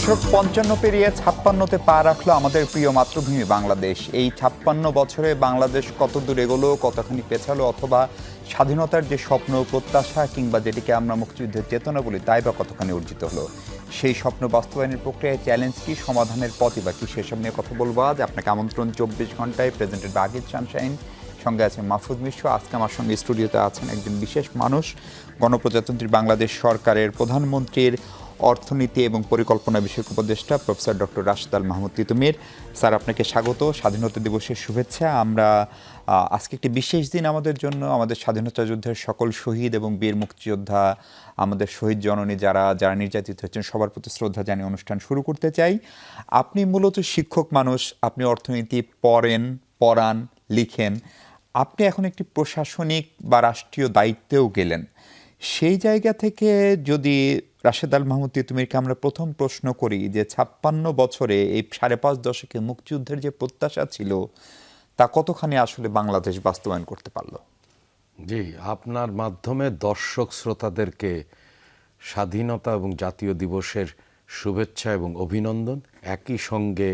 দর্শক ৫৫ পেরিয়ে ৫৬তে পা রাখলো আমাদের প্রিয় মাতৃভূমি বাংলাদেশ। এই ৫৬ বছরে বাংলাদেশ কত দূর এগোলো, কতখানি পেছালো, অথবা স্বাধীনতার যে স্বপ্ন প্রত্যাশা কিংবা যেটিকে আমরা মুক্তিযুদ্ধের চেতনা বলি তাই বা কতখানি অর্জিত হলো, সেই স্বপ্ন বাস্তবায়নের প্রক্রিয়ায় চ্যালেঞ্জ কি, সমাধানের পথই বা কি, সেসব নিয়ে কথা বলবো আজ। আপনাকে আমন্ত্রণ ২৪ ঘন্টায়, প্রেজেন্টেড বাই আগিদ সানশাইন। সঙ্গে আছেন মাহফুজ মিশ্র। আজকে আমার সঙ্গে স্টুডিওতে আছেন একজন বিশেষ মানুষ, গণপ্রজাতন্ত্রী বাংলাদেশ সরকারের প্রধানমন্ত্রীর অর্থনীতি এবং পরিকল্পনা বিষয়ক উপদেষ্টা professor doctor Rashed Al Mahmud Titumir. Sir, আপনাকে স্বাগত, স্বাধীনতা দিবসের শুভেচ্ছা। আমরা আজকে একটি বিশেষ দিন আমাদের জন্য, আমাদের স্বাধীনতা যুদ্ধের সকল শহীদ এবং বীর মুক্তিযোদ্ধা, আমাদের শহীদ জননী যারা যারা নির্যাতিত হচ্ছেন সবার প্রতি শ্রদ্ধা জানিয়ে অনুষ্ঠান শুরু করতে চাই। আপনি মূলত শিক্ষক মানুষ, আপনি অর্থনীতি পড়ান, লিখেন। আপনি এখন একটি প্রশাসনিক বা রাষ্ট্রীয় দায়িত্বেও গেলেন। সেই জায়গা থেকে যদি রাশেদ আল মাহমুদ তিতুমীরকে আমরা প্রথম প্রশ্ন করি যে ৫৬ বছরে এই ৫.৫ দশকে মুক্তিযুদ্ধের যে প্রত্যাশা ছিল তা কতখানি আসলে বাংলাদেশ বাস্তবায়ন করতে পারলো? জি, আপনার মাধ্যমে দর্শক শ্রোতাদেরকে স্বাধীনতা এবং জাতীয় দিবসের শুভেচ্ছা এবং অভিনন্দন। একই সঙ্গে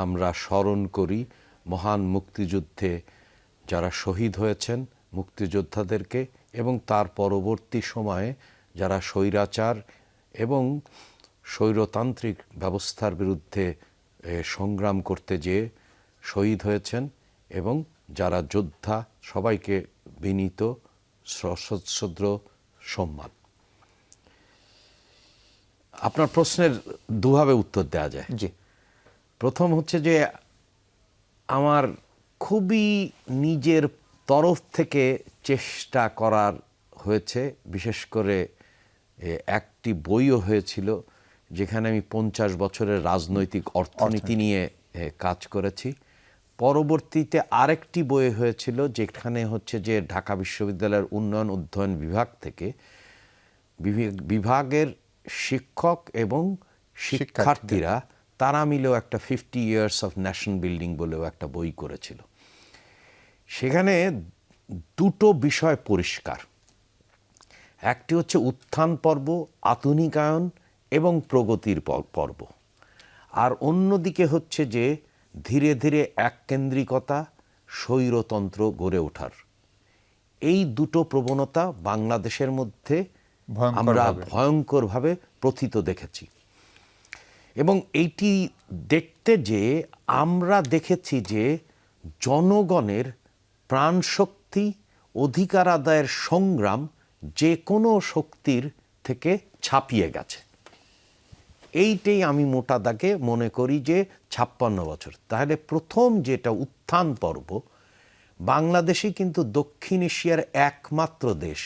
আমরা স্মরণ করি মহান মুক্তিযুদ্ধে যারা শহীদ হয়েছেন মুক্তিযোদ্ধাদেরকে, এবং তার পরবর্তী সময়ে যারা স্বৈরাচার এবং স্বৈরতান্ত্রিক ব্যবস্থার বিরুদ্ধে সংগ্রাম করতে যেয়ে শহীদ হয়েছেন, এবং যারা যোদ্ধা সবাইকে বিনীত সশ্রদ্ধ সম্মান। আপনার প্রশ্নের দুভাবে উত্তর দেওয়া যায়। জি, প্রথম হচ্ছে যে আমার খুবই নিজের তরফ থেকে চেষ্টা করার হয়েছে, বিশেষ করে একটি বইও হয়েছিল যেখানে আমি ৫০ বছরের রাজনৈতিক অর্থনীতি নিয়ে কাজ করেছি। পরবর্তীতে আরেকটি বই হয়েছিল যেখানে হচ্ছে যে ঢাকা বিশ্ববিদ্যালয়ের উন্নয়ন অধ্যয়ন বিভাগ থেকে বিভাগের শিক্ষক এবং শিক্ষার্থীরা তারা মিলেও একটা 50 years of nation building বলেও একটা বই করেছিল। সেখানে দুটো বিষয় পরিষ্কার, একটি হচ্ছে উত্থান পর্ব, আধুনিকায়ন এবং প্রগতির পর্ব, আর অন্যদিকে হচ্ছে যে ধীরে ধীরে এককেন্দ্রিকতা, স্বৈরতন্ত্র গড়ে ওঠার। এই দুটো প্রবণতা বাংলাদেশের মধ্যে আমরা ভয়ঙ্করভাবে প্রথিত দেখেছি, এবং এইটি দেখতে যে আমরা দেখেছি যে জনগণের প্রাণশক্তি, অধিকার আদায়ের সংগ্রাম যে কোনো শক্তির থেকে ছাপিয়ে গেছে। এইটাই আমি মোটা দাগে মনে করি যে ৫৬ বছর। তাহলে প্রথম যেটা উত্থান পর্ব, বাংলাদেশই কিন্তু দক্ষিণ এশিয়ার একমাত্র দেশ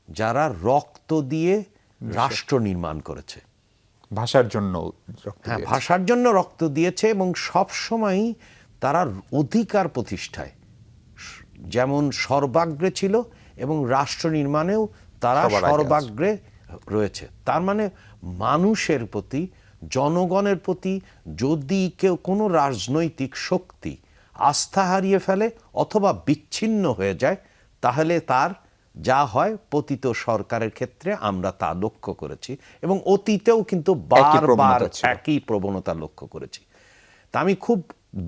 যারা রক্ত দিয়ে রাষ্ট্র নির্মাণ করেছে। ভাষার জন্য, হ্যাঁ, ভাষার জন্য রক্ত দিয়েছে, এবং সবসময়ই তারা অধিকার প্রতিষ্ঠায় যেমন সর্বাগ্রে ছিল, এবং রাষ্ট্র নির্মাণেও তারা সর্বাগ্রে রয়েছে। তার মানে মানুষের প্রতি, জনগণের প্রতি যদি কেউ কোনো রাজনৈতিক শক্তি আস্থা হারিয়ে ফেলে অথবা বিচ্ছিন্ন হয়ে যায়, তাহলে তার যা হয় পতিত সরকারের ক্ষেত্রে আমরা তা লক্ষ্য করেছি, এবং অতীতেও কিন্তু বারবার একই প্রবণতা লক্ষ্য করেছি। তা আমি খুব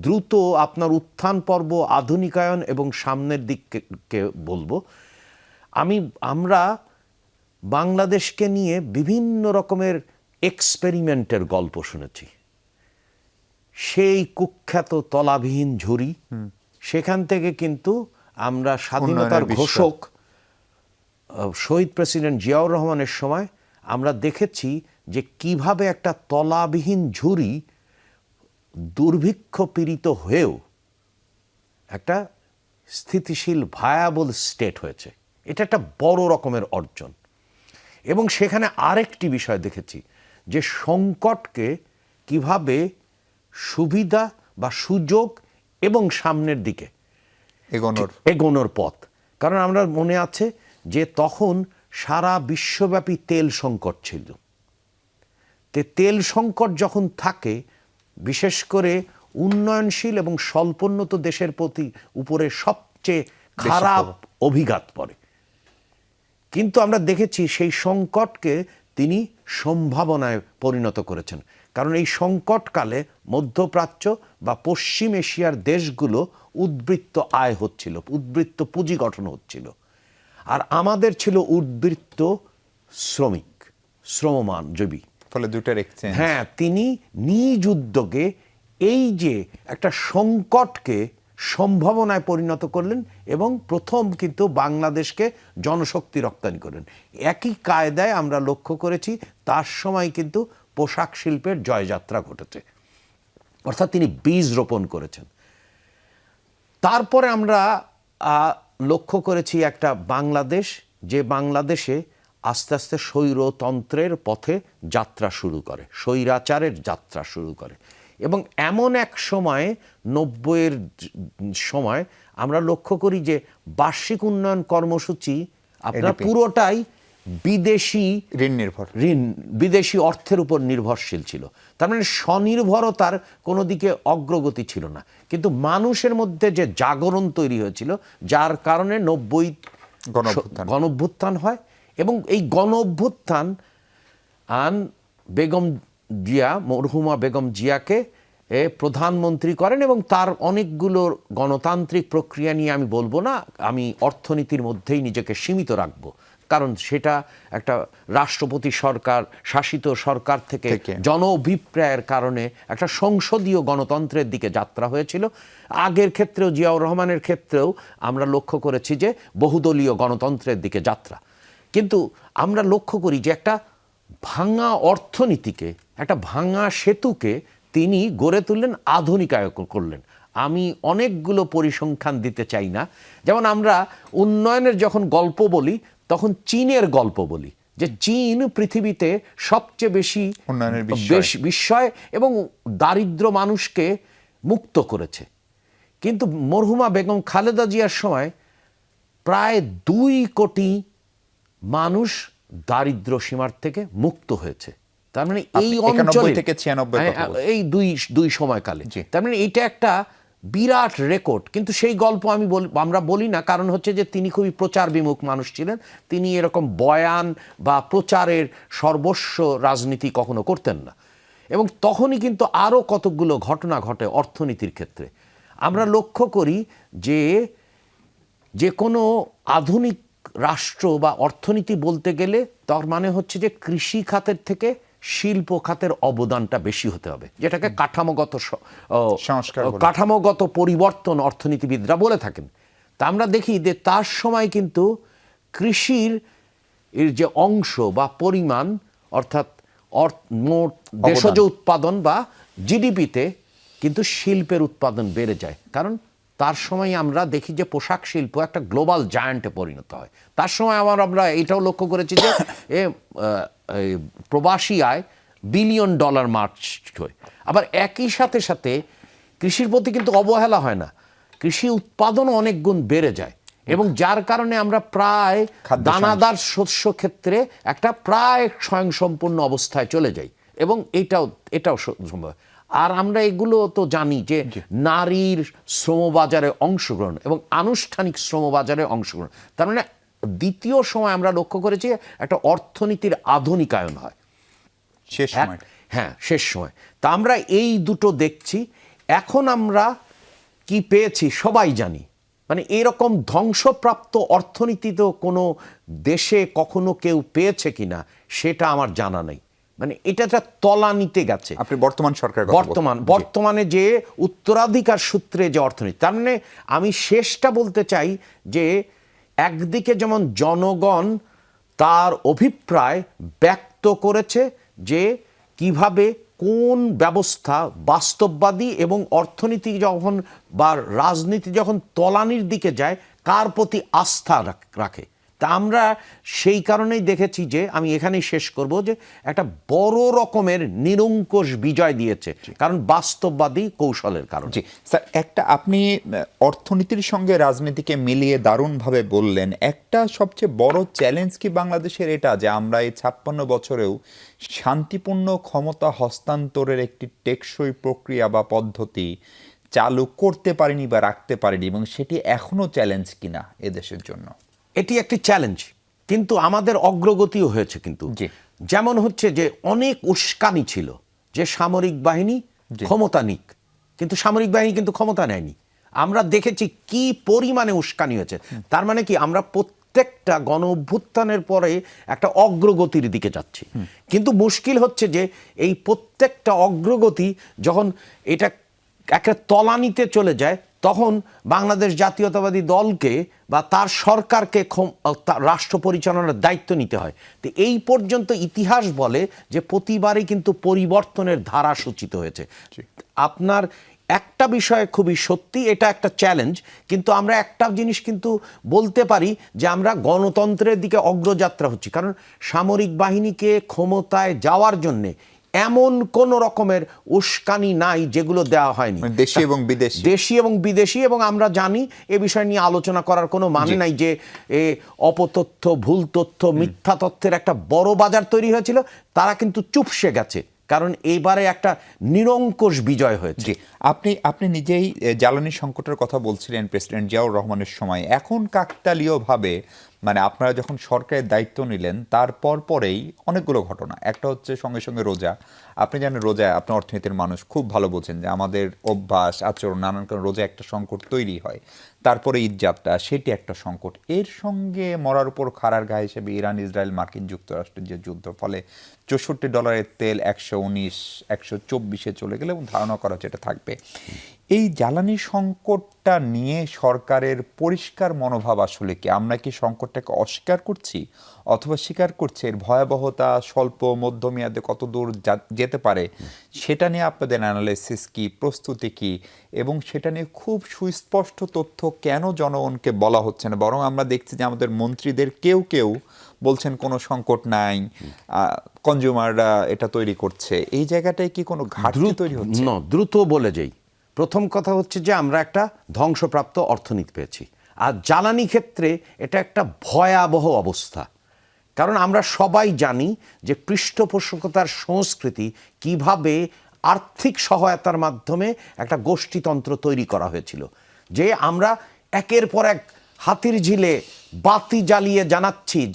দ্রুত আপনার উত্থান পর্ব, আধুনিকায়ন এবং সামনের দিককে বলবো। আমরা বাংলাদেশকে নিয়ে বিভিন্ন রকমের এক্সপেরিমেন্টের গল্প শুনেছি। সেই কুখ্যাত তলাবিহীন ঝুড়ি, সেখান থেকে কিন্তু আমরা স্বাধীনতার ঘোষক শহীদ প্রেসিডেন্ট জিয়াউর রহমানের সময় আমরা দেখেছি যে কিভাবে একটা তলাবিহীন ঝুড়ি দুর্ভিক্ষ পীড়িত হয়েও একটা স্থিতিশীল ভায়াবল স্টেট হয়েছে। এটা একটা বড় রকমের অর্জন। এবং সেখানে আরেকটি বিষয় দেখেছি যে সংকটকে কিভাবে সুবিধা বা সুযোগ এবং সামনের দিকে এগোনোর পথ। কারণ আমরা মনে আছে যে তখন সারা বিশ্বব্যাপী তেল সংকট ছিল। তেল সংকট যখন থাকে, বিশেষ করে উন্নয়নশীল এবং স্বল্পোন্নত দেশের উপরে সবচেয়ে খারাপ অভিঘাত পড়ে। কিন্তু আমরা দেখেছি সেই সংকটকে তিনি সম্ভাবনায় পরিণত করেছেন। কারণ এই সংকটকালে মধ্যপ্রাচ্য বা পশ্চিম এশিয়ার দেশগুলো উদ্বৃত্ত আয় হচ্ছিল, উদ্বৃত্ত পুঁজি গঠন হচ্ছিল, আর আমাদের ছিল উদ্বৃত্ত শ্রমিক, শ্রমমানজীবী। ফলে দুটার এক্সচেঞ্জ। হ্যাঁ, তিনি নিজ উদ্যোগে এই যে একটা সংকটকে সম্ভাবনায় পরিণত করলেন এবং প্রথম কিন্তু বাংলাদেশকে জনশক্তি রপ্তানি করলেন। একই কায়দায় আমরা লক্ষ্য করেছি তার সময় কিন্তু পোশাক শিল্পের জয়যাত্রা ঘটেছে, অর্থাৎ তিনি বীজ রোপণ করেছেন। তারপরে আমরা লক্ষ্য করেছি একটা বাংলাদেশ, যে বাংলাদেশে আস্তে আস্তে স্বৈরতন্ত্রের পথে যাত্রা শুরু করে, স্বৈরাচারের যাত্রা শুরু করে। এবং এমন এক সময়ে 90-এর সময় আমরা লক্ষ্য করি যে বার্ষিক উন্নয়ন কর্মসূচি আপনার পুরোটাই বিদেশি বিদেশি অর্থের উপর নির্ভরশীল ছিল। তার মানে স্বনির্ভরতার কোনো দিকে অগ্রগতি ছিল না। কিন্তু মানুষের মধ্যে যে জাগরণ তৈরি হয়েছিল, যার কারণে 90 গণঅভ্যুত্থান হয়, এবং এই গণঅভ্যুত্থান বেগম জিয়া, মরহুমা বেগম জিয়াকে প্রধানমন্ত্রী করেন, এবং তার অনেকগুলো গণতান্ত্রিক প্রক্রিয়া নিয়ে আমি বলবো না, আমি অর্থনীতির মধ্যেই নিজেকে সীমিত রাখবো, কারণ সেটা একটা রাষ্ট্রপতি সরকার শাসিত সরকার থেকে জন অভিপ্রায়ের কারণে একটা সংসদীয় গণতন্ত্রের দিকে যাত্রা হয়েছিল। আগের ক্ষেত্রেও, জিয়াউর রহমানের ক্ষেত্রেও আমরা লক্ষ্য করেছি যে বহুদলীয় গণতন্ত্রের দিকে যাত্রা। কিন্তু আমরা লক্ষ্য করি যে একটা ভাঙা অর্থনীতিকে, একটা ভাঙা সেতুকে তিনি গড়ে তুললেন, আধুনিকায়ন করলেন। আমি অনেকগুলো পরিসংখ্যান দিতে চাই না, যেমন আমরা উন্নয়নের যখন গল্প বলি তখন চীনের গল্প বলি, যে চীন পৃথিবীতে সবচেয়ে বেশি বিস্ময় এবং দারিদ্র মানুষকে মুক্ত করেছে। কিন্তু মরহুমা বেগম খালেদা জিয়ার সময় প্রায় 2 কোটি মানুষ দারিদ্র সীমার থেকে মুক্ত হয়েছে। তার মানে এই অঞ্চলে থেকে 96 এই দুই সময়কালে, তার মানে এটা একটা বিরাট রেকর্ড। কিন্তু সেই গল্প আমরা বলি না, কারণ হচ্ছে যে তিনি খুবই প্রচার বিমুখ মানুষ ছিলেন। তিনি এরকম বয়ান বা প্রচারের সর্বস্ব রাজনীতি কখনো করতেন না। এবং তখনই কিন্তু আরও কতকগুলো ঘটনা ঘটে অর্থনীতির ক্ষেত্রে। আমরা লক্ষ্য করি যে কোনো আধুনিক রাষ্ট্র বা অর্থনীতি বলতে গেলে তার মানে হচ্ছে যে কৃষি খাতের থেকে শিল্প খাতের অবদানটা বেশি হতে হবে, যেটাকে কাঠামোগত পরিবর্তন অর্থনীতিবিদরা বলে থাকেন। তা আমরা দেখি যে তার সময় কিন্তু কৃষির এর যে অংশ বা পরিমাণ, অর্থাৎ মোট দেশজ উৎপাদন বা জিডিপিতে কিন্তু শিল্পের উৎপাদন বেড়ে যায়। কারণ তার সময় আমরা দেখি যে পোশাক শিল্প একটা গ্লোবাল জায়ান্টে পরিণত হয়। তার সময় আমরা এটাও লক্ষ্য করেছি যে প্রবাসী আয় $1 বিলিয়ন মার্চ হয়। আবার একই সাথে সাথে কৃষির প্রতি কিন্তু অবহেলা হয় না, কৃষি উৎপাদনও অনেক গুণ বেড়ে যায়, এবং যার কারণে আমরা প্রায় দানাদার শস্য ক্ষেত্রে একটা প্রায় স্বয়ংসম্পূর্ণ অবস্থায় চলে যাই, এবং এটাও সম্ভব। আর আমরা এগুলো তো জানি যে নারীর শ্রমবাজারে অংশগ্রহণ এবং আনুষ্ঠানিক শ্রমবাজারে অংশগ্রহণ, তার মানে দ্বিতীয় সময় আমরা লক্ষ্য করেছি একটা অর্থনীতির আধুনিকায়ন হয় শেষ সময়। তা আমরা এই দুটো দেখছি। এখন আমরা কি পেয়েছি সবাই জানি, মানে এরকম ধ্বংসপ্রাপ্ত অর্থনীতি তো কোনো দেশে কখনো কেউ পেয়েছে কিনা সেটা আমার জানা নেই। মানে এটা তলানিতে গেছে। আপনি বর্তমান সরকার বর্তমানে যে উত্তরাধিকার সূত্রে যে অর্থনীতি, তার মানে আমি শেষটা বলতে চাই যে একদিকে যেমন জনগণ তার অভিপ্রায় ব্যক্ত করেছে যে কিভাবে কোন ব্যবস্থা বাস্তববাদী, এবং অর্থনীতি যখন বা রাজনীতি যখন তলানির দিকে যায় কার প্রতি আস্থা রাখে। তা আমরা সেই কারণেই দেখেছি যে, আমি এখানেই শেষ করব, যে একটা বড় রকমের নিরঙ্কুশ বিজয় দিয়েছে, কারণ বাস্তববাদী কৌশলের কারণে। স্যার, একটা আপনি অর্থনীতির সঙ্গে রাজনীতিকে মিলিয়ে দারুণভাবে বললেন। একটা সবচেয়ে বড় চ্যালেঞ্জ কি বাংলাদেশের এটা, যে আমরা এই 56 বছরেও শান্তিপূর্ণ ক্ষমতা হস্তান্তরের একটি টেকসই প্রক্রিয়া বা পদ্ধতি চালু করতে পারিনি বা রাখতে পারিনি, এবং সেটি এখনো চ্যালেঞ্জ কিনা এদেশের জন্য? এটি একটি চ্যালেঞ্জ, কিন্তু আমাদের অগ্রগতিও হয়েছে। কিন্তু যেমন হচ্ছে যে অনেক উস্কানি ছিল, যে সামরিক বাহিনী ক্ষমতা নিক, কিন্তু সামরিক বাহিনী কিন্তু ক্ষমতা নেয়নি। আমরা দেখেছি কি পরিমাণে উস্কানি হয়েছে। তার মানে কি, আমরা প্রত্যেকটা গণ অভ্যুত্থানের পরে একটা অগ্রগতির দিকে যাচ্ছি, কিন্তু মুশকিল হচ্ছে যে এই প্রত্যেকটা অগ্রগতি যখন এটা একটা তলানিতে চলে যায়, তখন বাংলাদেশ জাতীয়তাবাদী দলকে বা তার সরকারকে রাষ্ট্র পরিচালনার দায়িত্ব নিতে হয়। তো এই পর্যন্ত ইতিহাস বলে যে প্রতিবারই কিন্তু পরিবর্তনের ধারা সূচিত হয়েছে। আপনার একটা বিষয় খুবই সত্যি, এটা একটা চ্যালেঞ্জ, কিন্তু আমরা একটা জিনিস কিন্তু বলতে পারি যে আমরা গণতন্ত্রের দিকে অগ্রযাত্রা হচ্ছি। কারণ সামরিক বাহিনীকে ক্ষমতায় যাওয়ার জন্যে এমন কোন রকমের উস্কানি নাই যেগুলো দেওয়া হয়নি, দেশি এবং বিদেশি, দেশি এবং বিদেশি। এবং আমরা জানি এ বিষয় নিয়ে আলোচনা করার কোনো মানে নাই যে অপতথ্য, ভুল তথ্য, মিথ্যা তথ্যের একটা বড় বাজার তৈরি হয়েছিল, তারা কিন্তু চুপসে গেছে, কারণ এইবারে একটা নিরঙ্কুশ বিজয় হয়েছে। আপনি নিজেই জ্বালানি সংকটের কথা বলছিলেন প্রেসিডেন্ট জিয়াউর রহমানের সময়। এখন কাকতালীয়ভাবে মানে আপনারা যখন সরকারের দায়িত্ব নিলেন তারপর পরেই অনেকগুলো ঘটনা। একটা হচ্ছে সঙ্গে সঙ্গে রোজা। আপনি জানেন রোজা, আপনি অর্থনীতির মানুষ, খুব ভালো বোঝেন যে আমাদের অভ্যাস, আচরণ, নানান কারণ রোজা একটা সংকট তৈরি হয়। তারপরে ঈদযাত্রা, সেটি একটা সংকট। এর সঙ্গে মরার উপর খাড়ার ঘা হিসেবে ইরান, ইসরায়েল, মার্কিন যুক্তরাষ্ট্রের যে যুদ্ধ, ফলে $64 তেল 119, 124-এ চলে গেলে এবং ধারণা করা হচ্ছে এটা থাকবে। এই জ্বালানি সংকটটা নিয়ে সরকারের পরিষ্কার মনোভাব আসলে কি? আমরা কি সংকটটাকে অস্বীকার করছি অথবা স্বীকার করছি? এর ভয়াবহতা স্বল্প মধ্যমেয়াদে কত দূর যেতে পারে সেটা নিয়ে আপনাদের অ্যানালাইসিস কি, প্রস্তুতি কি, এবং সেটা নিয়ে খুব সুস্পষ্ট তথ্য কেন জনগণকে বলা হচ্ছে না? বরং আমরা দেখছি যে আমাদের মন্ত্রীদের কেউ কেউ বলছেন কোনো সংকট নাই, কনজিউমাররা এটা তৈরি করছে। এই জায়গাটায় কি কোনো ঘাটতি তৈরি হচ্ছে? দ্রুত বলে যাই, প্রথম কথা হচ্ছে যে আমরা একটা ধ্বংসপ্রাপ্ত অর্থনীতি পেয়েছি, আর জ্বালানি ক্ষেত্রে এটা একটা ভয়াবহ অবস্থা। কারণ আমরা সবাই জানি যে পৃষ্ঠপোষকতার সংস্কৃতি কিভাবে আর্থিক সহায়তার মাধ্যমে একটা গোষ্ঠীতন্ত্র তৈরি করা হয়েছিল, যে আমরা একের পর এক হাতির ঝিলে বাতি জ্বালিয়ে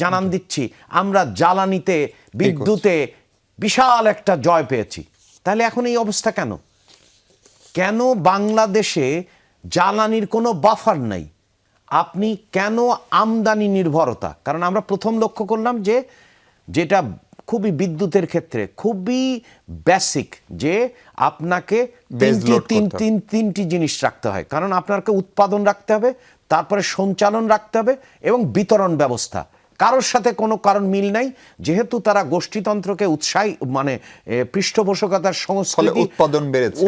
জানান দিচ্ছি আমরা জ্বালানিতে, বিদ্যুতে বিশাল একটা জয় পেয়েছি। তাহলে এখন এই অবস্থা কেন? কেন বাংলাদেশে জ্বালানির কোনো বাফার নাই? আপনি কেন আমদানি নির্ভরতা? কারণ আমরা প্রথম লক্ষ্য করলাম যে যেটা খুবই বিদ্যুতের ক্ষেত্রে খুবই বেসিক, যে আপনাকে তিনটি জিনিস রাখতে হয়। কারণ আপনাকে উৎপাদন রাখতে হবে, তারপরে সঞ্চালন রাখতে হবে এবং বিতরণ ব্যবস্থা। কারোর সাথে কোনো কারণ মিল নাই, যেহেতু তারা গোষ্ঠীতন্ত্রকে মানে পৃষ্ঠপোষকতার সংস্কৃতি,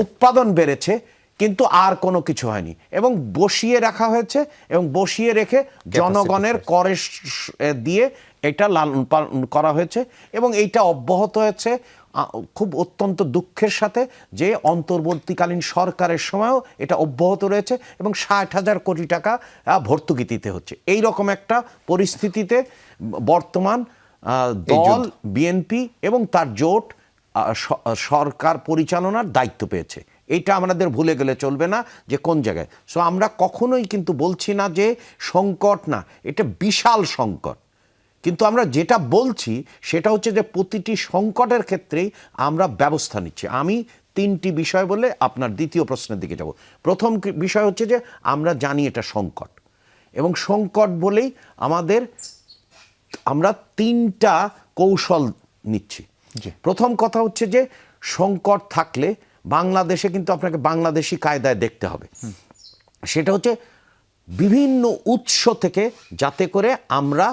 উৎপাদন বেড়েছে কিন্তু আর কোনো কিছু হয়নি, এবং বসিয়ে রাখা হয়েছে, এবং বসিয়ে রেখে জনগণের করে দিয়ে এটা লালন পালন করা হয়েছে, এবং এইটা অব্যাহত হয়েছে খুব অত্যন্ত দুঃখের সাথে, যে অন্তর্বর্তীকালীন সরকারের সময়ও এটা অব্যাহত রয়েছে, এবং 60,000 কোটি টাকা ভর্তুকি দিতে হচ্ছে। এই রকম একটা পরিস্থিতিতে বর্তমান দল বিএনপি এবং তার জোট সরকার পরিচালনার দায়িত্ব পেয়েছে। এইটা আমাদের ভুলে গেলে চলবে না যে কোন জায়গায়। সো আমরা কখনোই কিন্তু বলছি না যে সংকট না, এটা বিশাল সংকট, কিন্তু আমরা যেটা বলছি সেটা হচ্ছে যে প্রতিটি সংকটের ক্ষেত্রেই আমরা ব্যবস্থা নিচ্ছি। আমি 3টি বিষয় বলে আপনার দ্বিতীয় প্রশ্নের দিকে যাব। প্রথম বিষয় হচ্ছে যে আমরা জানি এটা সংকট, এবং সংকট বলেই আমরা 3টা কৌশল নিচ্ছি। প্রথম কথা হচ্ছে যে সংকট থাকলে বাংলাদেশে কিন্তু আপনাকে বাংলাদেশি কায়দায় দেখতে হবে। সেটা হচ্ছে বিভিন্ন উৎস থেকে যাতে করে আমরা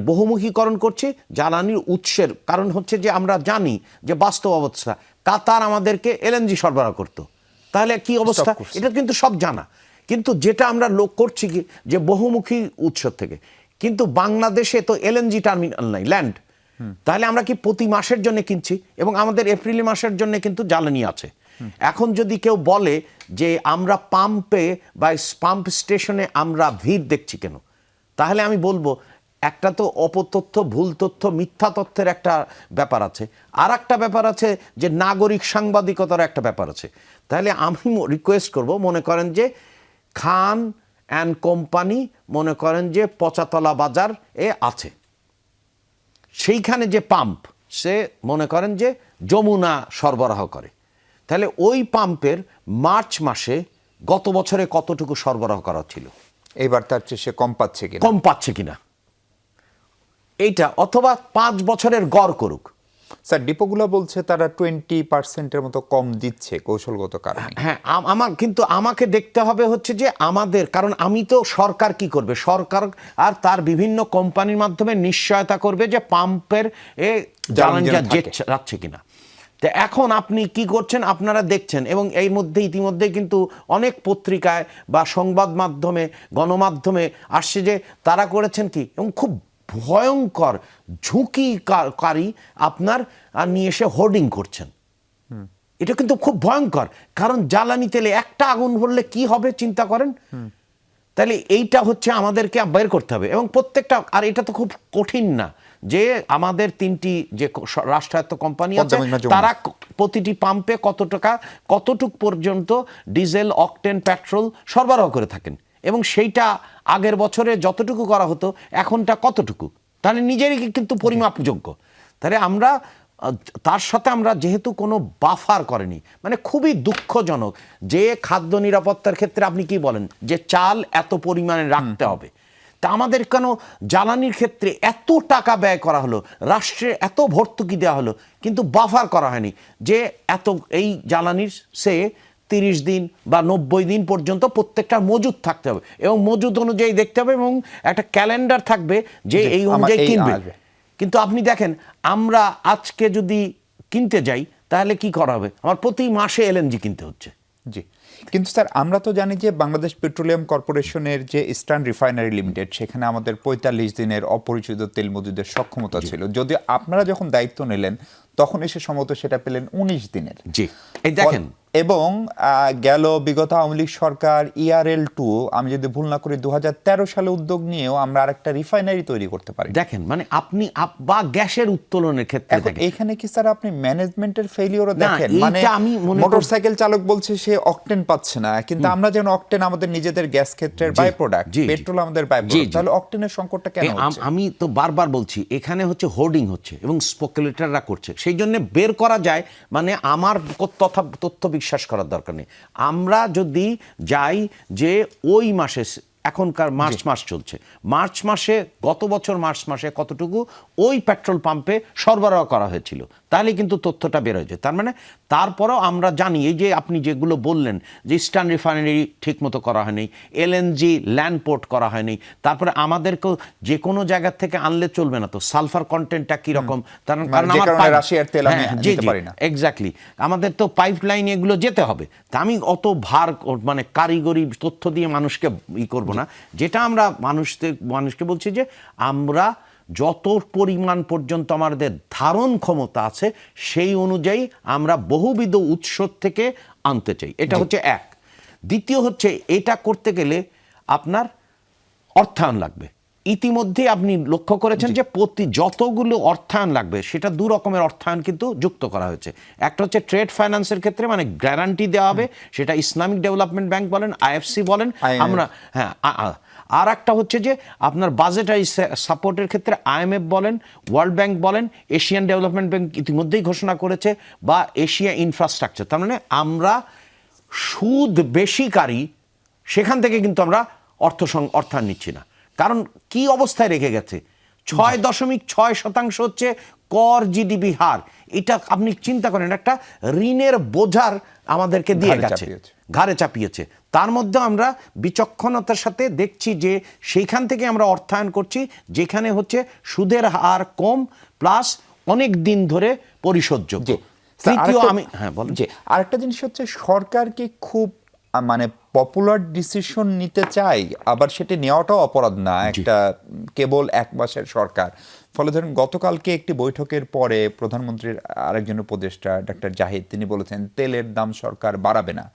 বহুমুখীকরণ করছি জ্বালানির উৎসের। কারণ হচ্ছে যে আমরা জানি যে বাস্তব অবস্থা, কাতার আমাদেরকে এলএনজি সরবরাহ করত, তাহলে কি অবস্থা এটা কিন্তু সব জানা। কিন্তু যেটা আমরা করছি কি যে বহুমুখী উৎস থেকে, কিন্তু বাংলাদেশে তো এলএনজি টার্মিনাল নাই, ল্যান্ড। তাহলে আমরা কি প্রতি মাসের জন্য কিনছি, এবং আমাদের এপ্রিল মাসের জন্য কিন্তু জ্বালানি আছে। এখন যদি কেউ বলে যে আমরা পাম্পে বা পাম্প স্টেশনে আমরা ভিড় দেখছি কেন, তাহলে আমি বলবো একটা তো অপতথ্য, ভুল তথ্য, মিথ্যা তথ্যের একটা ব্যাপার আছে, আর একটা ব্যাপার আছে যে নাগরিক সাংবাদিকতার একটা ব্যাপার আছে। তাহলে আমি রিকোয়েস্ট করব, মনে করেন যে খান অ্যান্ড কোম্পানি মনে করেন যে পচাতলা বাজার আছে, সেইখানে যে পাম্প, সে মনে করেন যে যমুনা সরবরাহ করে, তাহলে ওই পাম্পের মার্চ মাসে গত বছরে কতটুকু সরবরাহ করা ছিল, এবার তার চেয়ে সে কম পাচ্ছে কিনা, কম পাচ্ছে কিনা এইটা, অথবা 5 বছরের গড় করুক। স্যার ডিপোগুলো বলছে তারা 20% মতো কম দিচ্ছে কৌশলগত কারণে। হ্যাঁ, কিন্তু আমাকে দেখতে হবে হচ্ছে যে আমাদের, কারণ আমি তো, সরকার কি করবে, সরকার আর তার বিভিন্ন কোম্পানির মাধ্যমে নিশ্চয়তা করবে যে পাম্পের জ্বালানি যাচ্ছে কিনা। তো এখন আপনি কি করছেন, আপনারা দেখছেন, এবং এই মধ্যে ইতিমধ্যে কিন্তু অনেক পত্রিকায় বা সংবাদ মাধ্যমে, গণমাধ্যমে আসছে যে তারা করেছেন কি, এবং খুব ভয়ঙ্কর ঝুঁকিকারী আপনার নিয়ে এসে হোর্ডিং করছেন। এটা কিন্তু খুব ভয়ঙ্কর, কারণ জ্বালানি তেলে একটা আগুন ধরলে কি হবে চিন্তা করেন। তাহলে এইটা হচ্ছে আমাদেরকে বের করতে হবে, এবং প্রত্যেকটা, আর এটা তো খুব কঠিন না যে আমাদের 3টি যে রাষ্ট্রায়ত্ত কোম্পানি আছে তারা প্রতিটি পাম্পে কতটুক পর্যন্ত ডিজেল, অকটেন, পেট্রোল সরবরাহ করে থাকেন, এবং সেইটা আগের বছরে যতটুকু করা হতো এখনটা কতটুকু, তাহলে নিজেরই কিন্তু পরিমাপযোগ্য। তাহলে আমরা তার সাথে আমরা যেহেতু কোনো বাফার করেনি, মানে খুবই দুঃখজনক যে খাদ্য নিরাপত্তার ক্ষেত্রে আপনি কি বলেন যে চাল এত পরিমাণে রাখতে হবে, তা আমাদের কেন জ্বালানির ক্ষেত্রে এত টাকা ব্যয় করা হলো, রাষ্ট্রে এত ভর্তুকি দেওয়া হলো, কিন্তু বাফার করা হয়নি যে এত এই জ্বালানির সে 30 দিন বা 90 দিন পর্যন্ত প্রত্যেকটা মজুদ থাকতে হবে, এবং মজুদ অনুযায়ী দেখতে হবে, এবং একটা ক্যালেন্ডার থাকবে যে এই অনুযায়ী কিনবে। কিন্তু আপনি দেখেন, আমরা আজকে যদি কিনতে যাই তাহলে কি করা হবে, আমার প্রতি মাসে এলএনজি কিনতে হচ্ছে। জি, কিন্তু স্যার আমরা তো জানি যে বাংলাদেশ পেট্রোলিয়াম কর্পোরেশনের যে ইস্টার্ন রিফাইনারি লিমিটেড, সেখানে আমাদের 45 দিনের অপরিচিত তেল মজুদের সক্ষমতা ছিল, যদিও আপনারা যখন দায়িত্ব নিলেন তখন এসে সম্ভবত সেটা পেলেন 19 দিনের। জি, এই দেখেন, এবং গেল বিগত আওয়ামী লীগ সরকার ERL2, আমি যদি ভুল না করি 2013 সালে উদ্যোগ নিয়েও আমরা আরেকটা রিফাইনারি তৈরি করতে পারি। দেখেন, মানে আপনি বা গ্যাসের উত্তোলনের ক্ষেত্রে দেখেন, এখানে কি স্যার আপনি ম্যানেজমেন্টের ফেলিওরও দেখেন? মানে মোটরসাইকেল মোটরসাইকেল চালক বলছে সে অকটেন পাচ্ছে না, কিন্তু আমরা যেন অকটেন আমাদের নিজেদের গ্যাস ক্ষেত্রের বাই প্রোডাক্ট, পেট্রোল আমাদের বাই প্রোডাক্ট, তাহলে অকটেনের সংকটটা কেন হচ্ছে? আমি তো বারবার বলছি, এখানে হচ্ছে হোর্ডিং হচ্ছে এবং স্পেকুলেটররা করছে, সেই জন্য বের করা যায়, মানে আমার তথ্য বিশ্বাস করার দরকার নেই। আমরা যদি যাই যে ওই মাসে, এখনকার মার্চ মাস চলছে, মার্চ মাসে, গত বছর মার্চ মাসে কতটুকু ওই পেট্রোল পাম্পে সরবরাহ করা হয়েছিল, তাহলে কিন্তু তথ্যটা বের হয়েছে। তার মানে তারপরেও আমরা জানি, এই যে আপনি যেগুলো বললেন যে ইস্টার্ন রিফাইনারি ঠিক মতো করা হয়নি, এলএনজি ল্যান্ড পোর্ট করা হয়নি, তারপরে আমাদেরকেও যে কোনো জায়গা থেকে আনলে চলবে না, তো সালফার কন্টেন্টটা কীরকম, কারণ আমার রাশিয়ার তেল আমি নিতে পারি না। এক্স্যাক্টলি, আমাদের তো পাইপলাইন এগুলো যেতে হবে, তা আমি অত ভার, মানে কারিগরি তথ্য দিয়ে মানুষকে করব না। যেটা আমরা মানুষকে বলছি যে আমরা যত পরিমাণ পর্যন্ত আমাদের ধারণ ক্ষমতা আছে সেই অনুযায়ী আমরা বহুবিধ উৎস থেকে আনতে চাই, এটা হচ্ছে এক। দ্বিতীয় হচ্ছে, এটা করতে গেলে আপনার অর্থায়ন লাগবে। ইতিমধ্যে আপনি লক্ষ্য করেছেন যে যতগুলো অর্থায়ন লাগবে, সেটা 2 রকমের অর্থায়ন কিন্তু যুক্ত করা হয়েছে। একটা হচ্ছে ট্রেড ফাইন্যান্সের ক্ষেত্রে, মানে গ্যারান্টি দেওয়া হবে, সেটা ইসলামিক ডেভেলপমেন্ট ব্যাংক বলেন, IFC বলেন, আমরা আর একটা হচ্ছে যে আপনার বাজেটারি সাপোর্টের ক্ষেত্রে IMF বলেন, ওয়ার্ল্ড ব্যাংক বলেন, এশিয়ান ডেভেলপমেন্ট ব্যাংক ইতিমধ্যেই ঘোষণা করেছে, বা এশিয়া ইনফ্রাস্ট্রাকচার। তার মানে আমরা সুদ বেশিকারী সেখান থেকে কিন্তু আমরা অর্থায়ন নিচ্ছি না, কারণ কি অবস্থায় রেখে গেছে, 6.6% হচ্ছে কর জিডিপি হার। এটা আপনি চিন্তা করেন, একটা ঋণের বোঝার আমাদেরকে দিয়ে গেছে, ঘাড়ে চাপিয়েছে। তার মধ্যে আমরা বিচক্ষণতার সাথে দেখছি যে সেইখান থেকে আমরা অর্থায়ন করছি, যেখানে হচ্ছে সুদের হার কম, প্লাস অনেক দিন ধরে পরিশোধযোগ্য। তৃতীয়, আরেকটা জিনিস হচ্ছে, সরকার কি খুব মানে পপুলার ডিসিশন নিতে চাই, আবার সেটা নেওয়াটাও অপরাধ না, একটা কেবল 1 মাসের সরকার। ফলে ধরুন গতকালকে একটি বৈঠকের পরে প্রধানমন্ত্রীর আরেকজন উপদেষ্টা ডক্টর জাহিদ, তিনি বলেছেন তেলের দাম সরকার বাড়াবে না,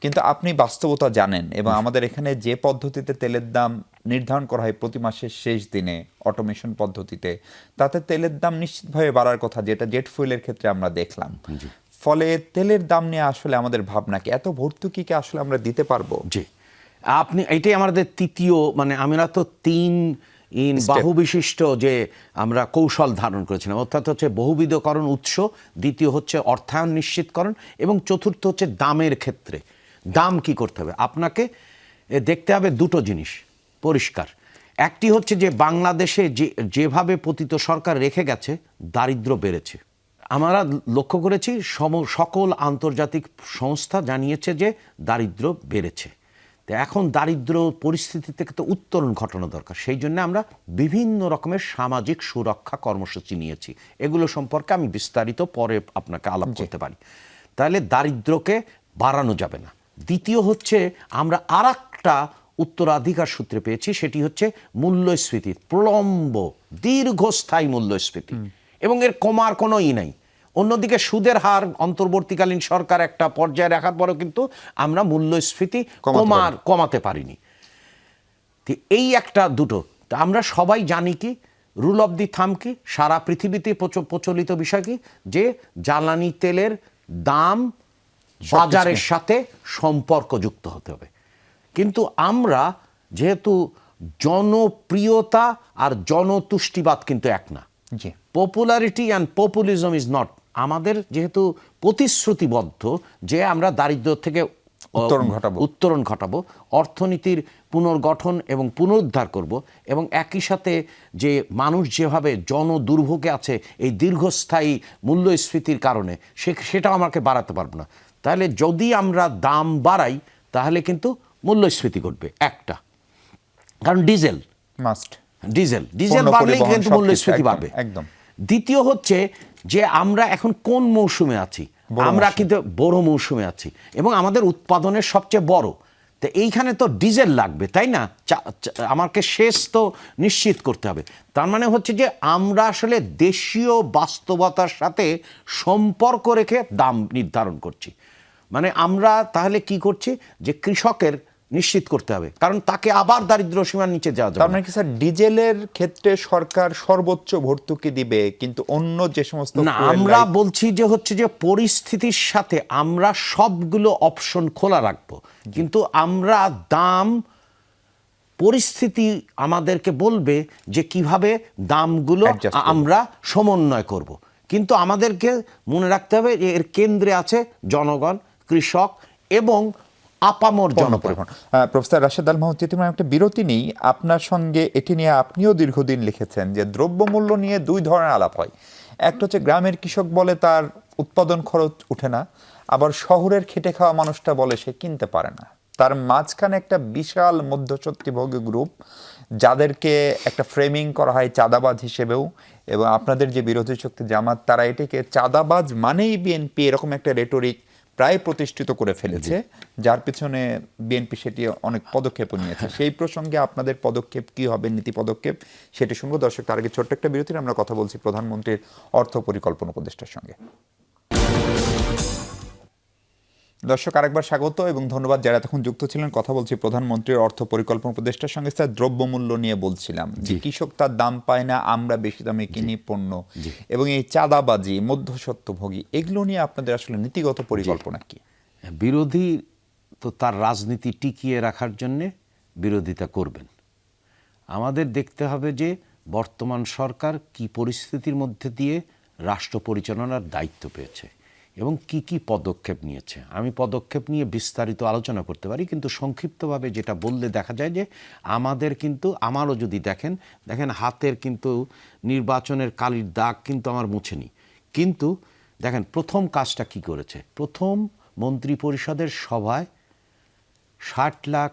কিন্তু আপনি বাস্তবতা জানেন, এবং আমাদের এখানে যে পদ্ধতিতে তেলের দাম নির্ধারণ করা হয় প্রতি মাসের শেষ দিনে অটোমেশন পদ্ধতিতে, তাতে তেলের দাম নিশ্চিতভাবে বাড়ার কথা, যেটা জেট ফুয়েলের ক্ষেত্রে আমরা দেখলাম। ফলে তেলের দাম নিয়ে আসলে আমাদের ভাবনা কি, এত ভর্তুকিকে আসলে আমরা দিতে পারবো? জি, আপনি এটাই আমাদের তৃতীয়, মানে আমরা তো 3 ইন বাহুবিশিষ্ট যে আমরা কৌশল ধারণ করেছিলাম, অর্থাৎ হচ্ছে বহুবিধকরণ উৎস, দ্বিতীয় হচ্ছে অর্থায়ন নিশ্চিতকরণ, এবং চতুর্থ হচ্ছে দামের ক্ষেত্রে দাম কি করতে হবে। আপনাকে দেখতে হবে দুটো জিনিস পরিষ্কার। একটি হচ্ছে যে বাংলাদেশে যেভাবে পতিত সরকার রেখে গেছে, দারিদ্র্য বেড়েছে। আমরা লক্ষ্য করেছি সকল আন্তর্জাতিক সংস্থা জানিয়েছে যে দারিদ্র্য বেড়েছে। তো এখন দারিদ্র পরিস্থিতি থেকে তো উত্তরণ ঘটানো দরকার। সেই জন্য আমরা বিভিন্ন রকমের সামাজিক সুরক্ষা কর্মসূচি নিয়েছি। এগুলো সম্পর্কে আমি বিস্তারিত পরে আপনাকে আলাপ করতে পারি। তাহলে দারিদ্র্যকে বাড়ানো যাবে না। দ্বিতীয় হচ্ছে আমরা আরেকটা উত্তরাধিকার সূত্রে পেয়েছি, সেটি হচ্ছে মূল্যস্ফীতির প্রলম্ব দীর্ঘস্থায়ী মূল্যস্ফীতি, এবং এর কমার কোনো নাই। অন্যদিকে সুদের হার অন্তর্বর্তীকালীন সরকার একটা পর্যায়ে রাখার পরেও কিন্তু আমরা মূল্যস্ফীতি কমাতে পারিনি। এই একটা দুটো তা আমরা সবাই জানি কি রুল অফ দি থাম কি, সারা পৃথিবীতে প্রচলিত বিষয় কি, যে জ্বালানি তেলের দাম বাজারের সাথে সম্পর্কযুক্ত হতে হবে। কিন্তু আমরা যেহেতু জনপ্রিয়তা আর জনতুষ্টিবাদ কিন্তু এক না, popularity and populism is not. আমাদের যেহেতু প্রতিশ্রুতিবদ্ধ যে আমরা দারিদ্র্য থেকে উত্তরণ ঘটাবো, অর্থনীতির পুনর্গঠন এবং পুনরুদ্ধার করব, এবং একই সাথে যে মানুষ যেভাবে জনদুর্ভোগে আছে এই দীর্ঘস্থায়ী মূল্যস্ফীতির কারণে, সেটাও আমাকে বাড়াতে পারবো না। তাহলে যদি আমরা দাম বাড়াই তাহলে কিন্তু মূল্যস্ফীতি ঘটবে একটা, কারণ ডিজেল বাড়লেই কিন্তু মূল্যস্ফীতি বাড়বে একদম। দ্বিতীয় হচ্ছে যে আমরা এখন কোন মৌসুমে আছি, আমরা কিন্তু বড় মৌসুমে আছি এবং আমাদের উৎপাদনের সবচেয়ে বড়। তো এইখানে তো ডিজেল লাগবে, তাই না? আমাকে শেষ তো নিশ্চিত করতে হবে। তার মানে হচ্ছে যে আমরা আসলে দেশীয় বাস্তবতার সাথে সম্পর্ক রেখে দাম নির্ধারণ করছি। মানে আমরা তাহলে কি করছি, যে কৃষকের নিশ্চিত করতে হবে, কারণ তাকে আবার দারিদ্র্য সীমার নিচে যাওয়া যাবে। তার মানে কি স্যার ডিজেলের ক্ষেত্রে সরকার সর্বোচ্চ ভর্তুকি দিবে, কিন্তু অন্য যে সমস্ত না, আমরা বলছি যে হচ্ছে যে পরিস্থিতির সাথে আমরা সবগুলো অপশন খোলা রাখবো, কিন্তু আমরা দাম পরিস্থিতি আমাদেরকে বলবে যে কিভাবে দামগুলো আমরা সমন্বয় করব। কিন্তু আমাদেরকে মনে রাখতে হবে যে এর কেন্দ্রে আছে জনগণ, কৃষক এবং আপামর জনপরিবহন। প্রফেসর রাশেদ আল মাহমুদ তিতুমির, একটা বিরতি নেই। আপনার সঙ্গে এটি নিয়ে আপনিও দীর্ঘদিন লিখেছেন যে দ্রব্যমূল্য নিয়ে দুই ধরনের আলাপ হয়। একটা হচ্ছে গ্রামের কৃষক বলে তার উৎপাদন খরচ উঠে না, আবার শহরের খেটে খাওয়া মানুষটা বলে সে কিনতে পারে না। তার মাঝখানে একটা বিশাল মধ্যস্বত্বভোগী গ্রুপ, যাদেরকে একটা ফ্রেমিং করা হয় চাঁদাবাজ হিসেবেও, এবং আপনাদের যে বিরোধী শক্তি জামাত, তারা এটিকে চাঁদাবাজ মানেই বিএনপি, এরকম একটা রেটরিক প্রায় প্রতিষ্ঠিত করে ফেলেছে, যার পিছনে বিএনপি সেটি অনেক পদক্ষেপ নিয়েছে। সেই প্রসঙ্গে আপনাদের পদক্ষেপ কি হবে, নীতি পদক্ষেপ, সেটি শুনবো। দর্শক, তার আগে ছোট্ট একটা বিরতির আমরা কথা বলছি প্রধানমন্ত্রীর অর্থ পরিকল্পনা উপদেষ্টার সঙ্গে। দর্শক, আরেকবার স্বাগত এবং ধন্যবাদ যারা তখন যুক্ত ছিলেন। কথা বলছি প্রধানমন্ত্রীর অর্থ পরিকল্পনা উপদেষ্টার সঙ্গে। স্যার, দ্রব্যমূল্য নিয়ে বলছিলাম যে কৃষক তার দাম পায় না, আমরা বেশি দামে কিনি পণ্য, এবং এই চাঁদাবাজি, মধ্যস্বত্বভোগী, এগুলো নিয়ে আপনাদের আসলে নীতিগত পরিকল্পনা কি? বিরোধী তো তার রাজনীতি টিকিয়ে রাখার জন্যে বিরোধিতা করবেন। আমাদের দেখতে হবে যে বর্তমান সরকার কি পরিস্থিতির মধ্যে দিয়ে রাষ্ট্র পরিচালনার দায়িত্ব পেয়েছে এবং কি কি পদক্ষেপ নিয়েছে। আমি পদক্ষেপ নিয়ে বিস্তারিত আলোচনা করতে পারি, কিন্তু সংক্ষিপ্তভাবে যেটা বললে দেখা যায় যে আমাদের কিন্তু, আমারও যদি দেখেন হাতের কিন্তু নির্বাচনের কালির দাগ কিন্তু আমার মুছেনি। কিন্তু দেখেন প্রথম কাজটা কি করেছে। প্রথম মন্ত্রী পরিষদের সভায় 60 লাখ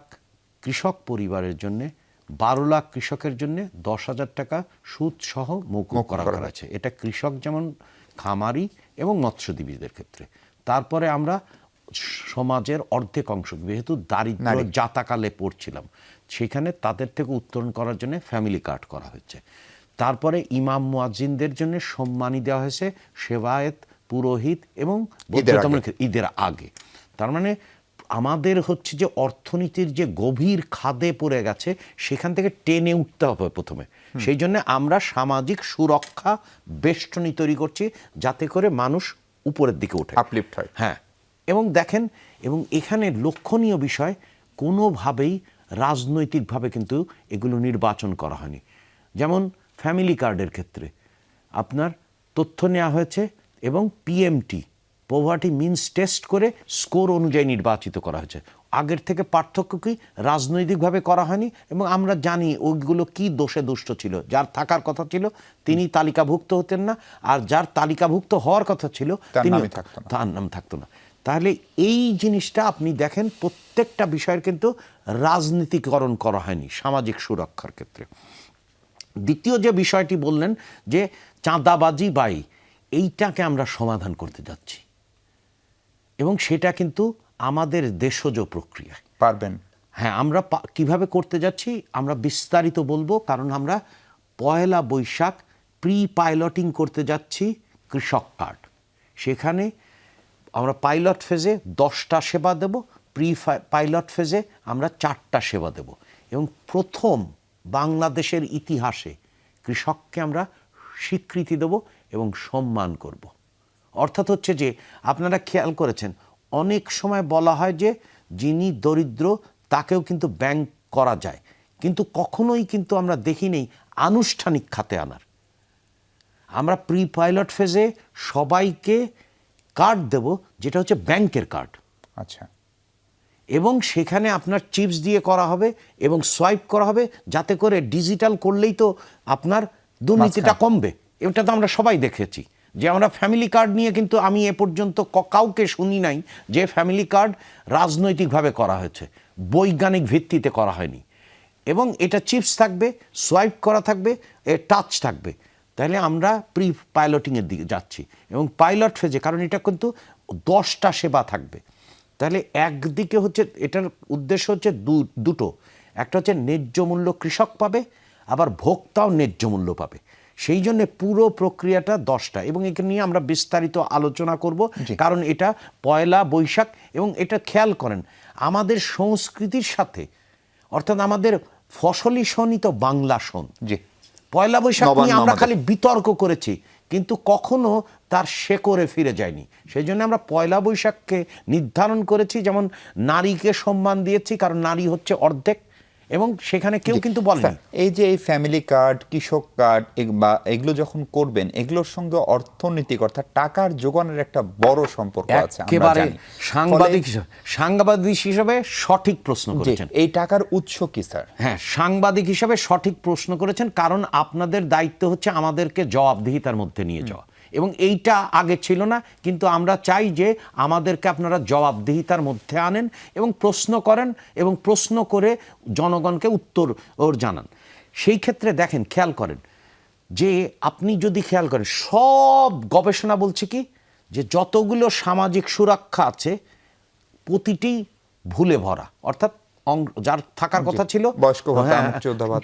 কৃষক পরিবারের জন্যে, 12 লাখ কৃষকের জন্য 10,000 টাকা সুদ সহ মৌকুব করা হয়েছে। এটা কৃষক যেমন খামারি এবং মৎস্যজীবীদের ক্ষেত্রে। তারপরে আমরা সমাজের অর্ধেক অংশ, যেহেতু দারিদ্র জাতাকালে পড়ছিলাম, সেখানে তাদের থেকে উত্তরণ করার জন্য ফ্যামিলি কার্ড করা হয়েছে। তারপরে ইমাম মুয়াজ্জিনদের জন্য সম্মানী দেওয়া হয়েছে, সেবায়েত, পুরোহিত এবং ঈদের আগে। তার মানে আমাদের হচ্ছে যে অর্থনীতির যে গভীর খাদে পড়ে গেছে, সেখান থেকে টেনে উঠতে হবে প্রথমে। সেই জন্য আমরা সামাজিক সুরক্ষা বেষ্টনী তৈরি করছি, যাতে করে মানুষ উপরের দিকে ওঠে, আপলিফট হয়। হ্যাঁ, এবং দেখেন, এবং এখানে লক্ষণীয় বিষয়, কোনোভাবেই রাজনৈতিকভাবে কিন্তু এগুলো নির্বাচন করা হয়নি। যেমন ফ্যামিলি কার্ডের ক্ষেত্রে আপনার তথ্য নেওয়া হয়েছে এবং পিএমটি পভার্টি মিনস টেস্ট করে স্কোর অনুযায়ী নির্বাচিত করা হয়েছে। আগের থেকে পার্থক্য কি, রাজনৈতিকভাবে করা হয়নি এবং আমরা জানি ওইগুলো কি দোষে দুষ্ট ছিল। যার থাকার কথা ছিল তিনি তালিকাভুক্ত হতেন না, আর যার তালিকাভুক্ত হওয়ার কথা ছিল তার নাম থাকতো না। তাহলে এই জিনিসটা আপনি দেখেন প্রত্যেকটা বিষয়ের কিন্তু রাজনীতিকরণ করা হয়নি সামাজিক সুরক্ষার ক্ষেত্রে। দ্বিতীয় যে বিষয়টি বললেন যে চাঁদাবাজি বাই, এইটাকে আমরা সমাধান করতে যাচ্ছি এবং সেটা কিন্তু আমাদের দেশজ প্রক্রিয়া। পারবেন? হ্যাঁ, আমরা কিভাবে করতে যাচ্ছি আমরা বিস্তারিত বলবো, কারণ আমরা পয়লা বৈশাখ প্রি পাইলটিং করতে যাচ্ছি কৃষক কার্ড। সেখানে আমরা পাইলট ফেজে 10টা সেবা দেব, প্রি পাইলট ফেজে আমরা 4টা সেবা দেব এবং প্রথম বাংলাদেশের ইতিহাসে কৃষককে আমরা স্বীকৃতি দেব এবং সম্মান করব। অর্থাৎ হচ্ছে যে আপনারা খেয়াল করেছেন অনেক সময় বলা হয় যে যিনি দরিদ্র তাকেও কিন্তু ব্যাংক করা যায়, কিন্তু কখনোই কিন্তু আমরা দেখি নেই আনুষ্ঠানিক খাতে আনার। আমরা প্রি পাইলট ফেজে সবাইকে কার্ড দেব যেটা হচ্ছে ব্যাংকের কার্ড। আচ্ছা। এবং সেখানে আপনার চিপস দিয়ে করা হবে এবং সোয়াইপ করা হবে, যাতে করে ডিজিটাল করলেই তো আপনার দুর্নীতিটা কমবে। এটা তো আমরা সবাই দেখেছি যে আমরা ফ্যামিলি কার্ড নিয়ে কিন্তু আমি এ পর্যন্ত কাউকে শুনি নাই যে ফ্যামিলি কার্ড রাজনৈতিকভাবে করা হয়েছে, বৈজ্ঞানিক ভিত্তিতে করা হয়নি। এবং এটা চিপস থাকবে, সোয়াইপ করা থাকবে, টাচ থাকবে। তাহলে আমরা প্রি পাইলটিংয়ের দিকে যাচ্ছি এবং পাইলট ফেজে, কারণ এটা কিন্তু 10টা সেবা থাকবে। তাহলে একদিকে হচ্ছে এটার উদ্দেশ্য হচ্ছে দুটো, একটা হচ্ছে ন্যায্য মূল্য কৃষক পাবে, আবার ভোক্তাও ন্যায্য মূল্য পাবে। সেই জন্য পুরো প্রক্রিয়াটা 10টা এবং একে নিয়ে আমরা বিস্তারিত আলোচনা করব, কারণ এটা পয়লা বৈশাখ এবং এটা খেয়াল করেন আমাদের সংস্কৃতির সাথে, অর্থাৎ আমাদের ফসলি সনই তো বাংলা সন। পয়লা বৈশাখ নিয়ে আমরা খালি বিতর্ক করেছি, কিন্তু কখনো তার শেকড়ে ফিরে যায়নি। সেই জন্য আমরা পয়লা বৈশাখকে নির্ধারণ করেছি, যেমন নারীকে সম্মান দিয়েছি, কারণ নারী হচ্ছে অর্ধেক এবং সেখানে কেউ কিন্তু বলেনি। এই যে এই ফ্যামিলি কার্ড, কৃষক কার্ড বা এগুলো যখন করবেন, এগুলোর সঙ্গে অর্থনৈতিক অর্থাৎ টাকার যোগানের একটা বড় সম্পর্ক আছে। একেবারে সাংবাদিক হিসেবে সঠিক প্রশ্ন করেছেন। এই টাকার উৎস কি স্যার? হ্যাঁ, সাংবাদিক হিসেবে সঠিক প্রশ্ন করেছেন, কারণ আপনাদের দায়িত্ব হচ্ছে আমাদেরকে জবাবদিহিতার মধ্যে নিয়ে যাওয়া এবং এইটা আগে ছিল না, কিন্তু আমরা চাই যে আমাদেরকে আপনারা জবাবদিহিতার মধ্যে আনেন এবং প্রশ্ন করেন এবং প্রশ্ন করে জনগণকে উত্তর জানান। সেই ক্ষেত্রে দেখেন, খেয়াল করেন যে আপনি যদি খেয়াল করেন সব গবেষণা বলছে কি যে যতগুলো সামাজিক সুরক্ষা আছে প্রতিটি ভুলে ভরা, অর্থাৎ যার থাকার কথা ছিল বয়স্ক ভাতা,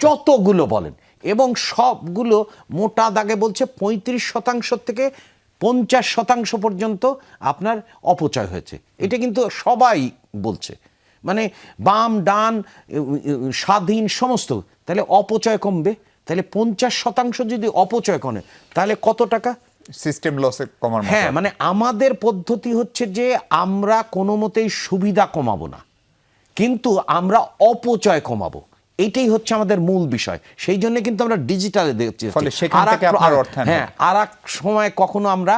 যতগুলো বলেন, এবং সবগুলো মোটা দাগে বলছে 35% থেকে 50% পর্যন্ত আপনার অপচয় হয়েছে। এটা কিন্তু সবাই বলছে, মানে বাম ডান স্বাধীন সমস্ত। তাহলে অপচয় কমবে, তাহলে 50% যদি অপচয় কমে তাহলে কত টাকা? সিস্টেম লসে কমার। হ্যাঁ, মানে আমাদের পদ্ধতি হচ্ছে যে আমরা কোনো মতেই সুবিধা কমাবো না, কিন্তু আমরা অপচয় কমাবো। এইটাই হচ্ছে আমাদের মূল বিষয়। সেই জন্য কিন্তু আমরা ডিজিটালে দেখছি। হ্যাঁ, আর এক সময় কখনো আমরা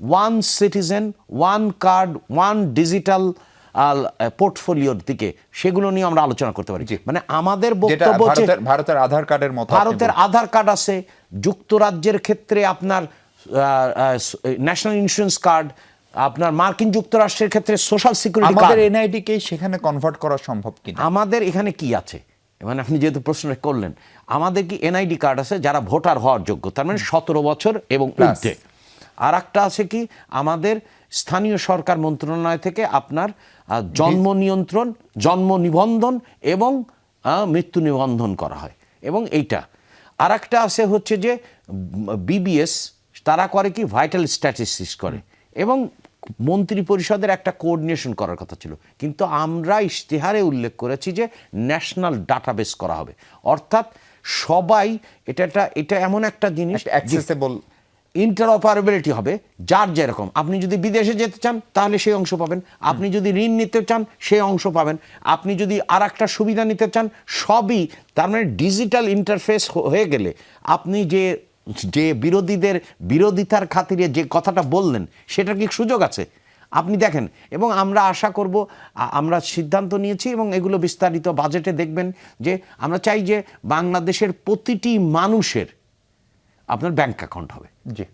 one citizen, one card, one digital পোর্টফোলিওর দিকে সেগুলো নিয়ে আমরা আলোচনা করতে পারি। মানে আমাদের বক্তব্য হচ্ছে ভারতের আধার কার্ডের মতো, ভারতের আধার কার্ড আছে, যুক্তরাজ্যের ক্ষেত্রে আপনার ন্যাশনাল ইন্স্যুরেন্স কার্ড, আপনার মার্কিন যুক্তরাষ্ট্রের ক্ষেত্রে সোশ্যাল সিকিউরিটি কার্ড। আমাদের এনআইডি কে সেখানে কনভার্ট করা সম্ভব কিনা? আমাদের এখানে কি আছে, মানে আপনি যেহেতু প্রশ্ন করলেন, আমাদের কি এনআইডি কার্ড আছে যারা ভোটার হওয়ার যোগ্য, তার মানে 17 বছর এবং ঊর্ধ্বে। আর একটা আছে কি আমাদের স্থানীয় সরকার মন্ত্রণালয় থেকে আপনার জন্ম নিয়ন্ত্রণ, জন্ম নিবন্ধন এবং মৃত্যু নিবন্ধন করা হয় এবং এইটা। আর একটা আছে হচ্ছে যে বিবিএস, তারা করে কি ভাইটাল স্ট্যাটিস্টিক্স করে এবং মন্ত্রী পরিষদের একটা কোঅর্ডিনেশন করার কথা ছিল, কিন্তু আমরা ইশতেহারে উল্লেখ করেছি যে ন্যাশনাল ডাটাবেস করা হবে, অর্থাৎ সবাই এটা এমন একটা জিনিস ইন্টারঅপারেবিলিটি হবে, যার যেরকম। আপনি যদি বিদেশে যেতে চান তাহলে সেই অংশ পাবেন, আপনি যদি ঋণ নিতে চান সেই অংশ পাবেন, আপনি যদি আর একটা সুবিধা নিতে চান, সবই। তার মানে ডিজিটাল ইন্টারফেস হয়ে গেলে আপনি যে বিরোধীদের বিরোধিতার খাতিরে যে কথাটা বললেন সেটার কি সুযোগ আছে? আপনি দেখেন। এবং আমরা আশা করব, আমরা সিদ্ধান্ত নিয়েছি এবং এগুলো বিস্তারিত বাজেটে দেখবেন, যে আমরা চাই যে বাংলাদেশের প্রতিটি মানুষের আপনার ব্যাংক অ্যাকাউন্ট হবে। জি,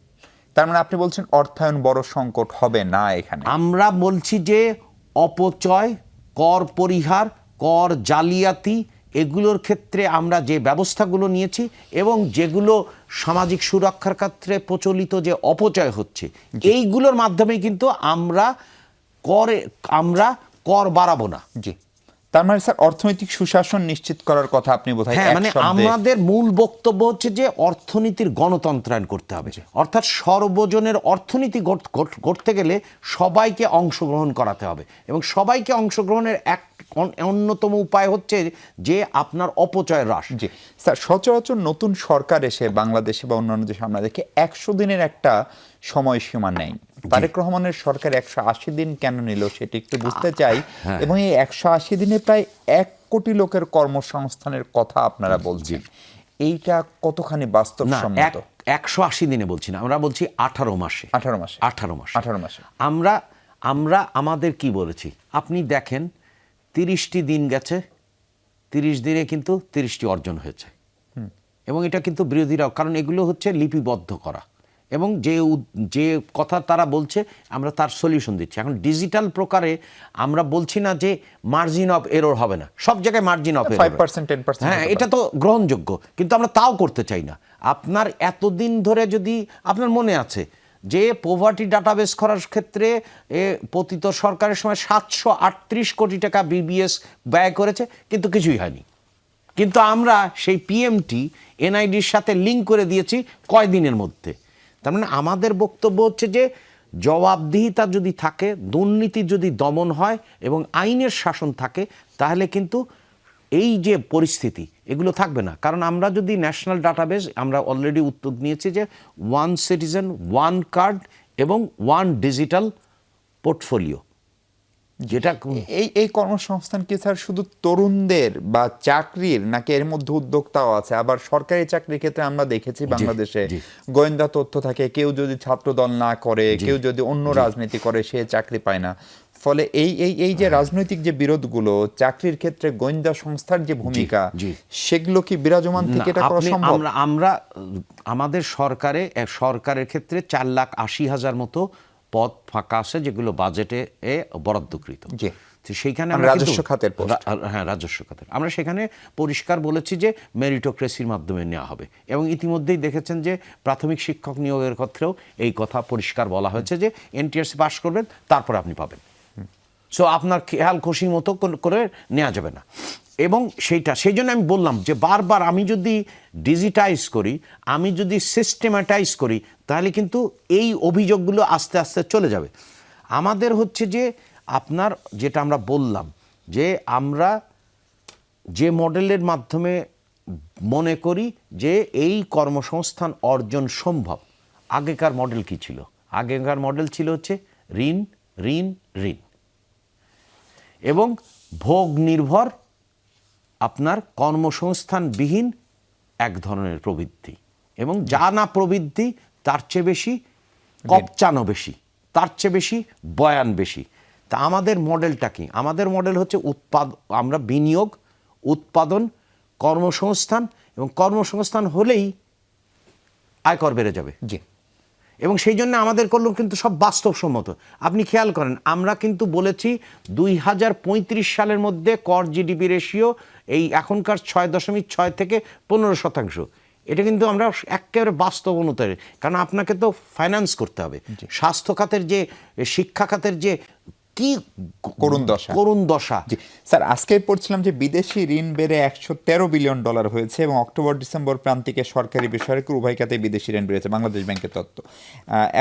তার মানে আপনি বলছেন অর্থায়ন বড় সংকট হবে না এখানে? আমরা বলছি যে অপচয়, কর পরিহার, কর জালিয়াতি, এগুলোর ক্ষেত্রে আমরা যে ব্যবস্থাগুলো নিয়েছি এবং যেগুলো সামাজিক সুরক্ষার ক্ষেত্রে প্রচলিত যে অপচয় হচ্ছে, এইগুলোর মাধ্যমে কিন্তু আমরা কর বাড়াবো না। জি, তার মানে স্যার অর্থনৈতিক সুশাসন নিশ্চিত করার কথা আপনি বোধহয় হ্যাঁ, মানে আমাদের মূল বক্তব্য হচ্ছে যে অর্থনীতির গণতন্ত্রায়ন করতে হবে। অর্থাৎ সর্বজনের অর্থনীতি করতে গেলে সবাইকে অংশগ্রহণ করাতে হবে, এবং সবাইকে অংশগ্রহণের এক অন্যতম উপায় হচ্ছে যে আপনার অপচয় হ্রাস। জি স্যার, সচরাচর নতুন সরকার এসে বাংলাদেশে বা অন্যান্য দেশে আমরা দেখি 100 দিনের একটা সময়সীমা নেই। তারেক রহমানের সরকার 180 দিন কেন নিল সেটা একটু বুঝতে চাই। এবং এই 180 দিনে প্রায় 1 কোটি লোকের কর্মসংস্থানের কথা আপনারা বলছেন, এইটা কতখানি বাস্তবসম্মত? 180 দিনে বলছি না, আমরা বলছি 18 মাসে। 18 মাসে। 18 মাসে আমরা আমাদের কি বলেছি আপনি দেখেন, 30টি দিন গেছে, 30 দিনে কিন্তু 30টি অর্জন হয়েছে। এবং এটা কিন্তু বিরোধীরাও, কারণ এগুলো হচ্ছে লিপিবদ্ধ করা, এবং যে কথা তারা বলছে আমরা তার সলিউশন দিচ্ছি। এখন ডিজিটাল প্রকারে আমরা বলছি না যে মার্জিন অফ এরর হবে না, সব জায়গায় মার্জিন অফ এরর 5% 10%, হ্যাঁ, এটা তো গ্রহণযোগ্য, কিন্তু আমরা তাও করতে চাই না। আপনার এতদিন ধরে যদি আপনার মনে আছে যে পোভার্টি ডাটাবেস করার ক্ষেত্রে পতিত সরকারের সময় 738 কোটি টাকা বিবিএস ব্যয় করেছে, কিন্তু কিছুই হয়নি। কিন্তু আমরা সেই পিএমটি এনআইডির সাথে লিঙ্ক করে দিয়েছি কয়দিনের মধ্যে। তার মানে আমাদের বক্তব্য হচ্ছে যে জবাবদিহিতা যদি থাকে, দুর্নীতি যদি দমন হয় এবং আইনের শাসন থাকে, তাহলে কিন্তু এই যে পরিস্থিতি এগুলো থাকবে না। কারণ আমরা যদি ন্যাশনাল ডাটাবেস, আমরা অলরেডি উদ্যোগ নিয়েছি যে 1 সিটিজেন 1 কার্ড এবং 1 ডিজিটাল পোর্টফোলিও, যেটা এই কর্মসংস্থান কি স্যার শুধু তরুণদের বা চাকরির, নাকি এর মধ্যে উদ্যোক্তাও আছে? আবার সরকারি চাকরির ক্ষেত্রে আমরা দেখেছি বাংলাদেশে গোয়েন্দা তথ্য থাকে, কেউ যদি ছাত্রদল না করে, কেউ যদি অন্য রাজনীতি করে, সে চাকরি পায় না। ফলে এই যে রাজনৈতিক যে বিরোধগুলো, চাকরির ক্ষেত্রে গোয়েন্দা সংস্থার যে ভূমিকা, সেগুলো কি বিরাজমান থেকে এটা করা সম্ভব? আমরা আমাদের সরকারের ক্ষেত্রে 4,80,000 মতো পদ ফাঁকা আছে, যেগুলো বাজেটে বরাদ্দকৃত। সেইখানে রাজস্ব খাতের পোস্ট। হ্যাঁ, রাজস্ব খাতের আমরা সেখানে পরিষ্কার বলেছি যে মেরিটোক্রেসির মাধ্যমে নেওয়া হবে। এবং ইতিমধ্যেই দেখেছেন যে প্রাথমিক শিক্ষক নিয়োগের ক্ষেত্রেও এই কথা পরিষ্কার বলা হয়েছে যে এনটিআরসি পাস করবেন, তারপরে আপনি পাবেন। সো আপনার খেয়াল খুশি মতো করে নেওয়া যাবে না। এবং সেই জন্য আমি বললাম যে বারবার, আমি যদি ডিজিটাইজ করি, আমি যদি সিস্টেমাটাইজ করি, তাহলে কিন্তু এই অভিযোগগুলো আস্তে আস্তে চলে যাবে। আমাদের হচ্ছে যে আপনার যেটা আমরা বললাম যে আমরা যে মডেলের মাধ্যমে মনে করি যে এই কর্মসংস্থান অর্জন সম্ভব। আগেকার মডেল কি ছিল? আগেকার মডেল ছিল হচ্ছে ঋণ ঋণ ঋণ এবং ভোগ নির্ভর আপনার কর্মসংস্থানবিহীন এক ধরনের প্রবৃদ্ধি, এবং যা না প্রবৃদ্ধি তার চেয়ে বেশি কপচানো বেশি, তার চেয়ে বেশি বয়ান বেশি। তা আমাদের মডেলটা কি? আমাদের মডেল হচ্ছে আমরা বিনিয়োগ, উৎপাদন, কর্মসংস্থান, এবং কর্মসংস্থান হলেই আয়কর বেড়ে যাবে। জি, এবং সেই জন্য আমাদের করলেও কিন্তু সব বাস্তবসম্মত। আপনি খেয়াল করেন, আমরা কিন্তু বলেছি 2035 সালের মধ্যে কর জিডিপি রেশিও এই এখনকার 6.6 থেকে 15%। এটা কিন্তু আমরা একেবারে বাস্তব অনুযায়ী, কারণ আপনাকে তো ফাইন্যান্স করতে হবে। স্বাস্থ্য খাতের যে, শিক্ষা খাতের যে কি করুণ দশা। স্যার, আজকে পড়ছিলাম যে বিদেশি ঋণ বেড়ে $113 বিলিয়ন হয়েছে, এবং অক্টোবর ডিসেম্বর প্রান্তিকে সরকারি বেসরকারি উভয় খাতে বিদেশি ঋণ বেড়েছে, বাংলাদেশ ব্যাংকের তথ্য।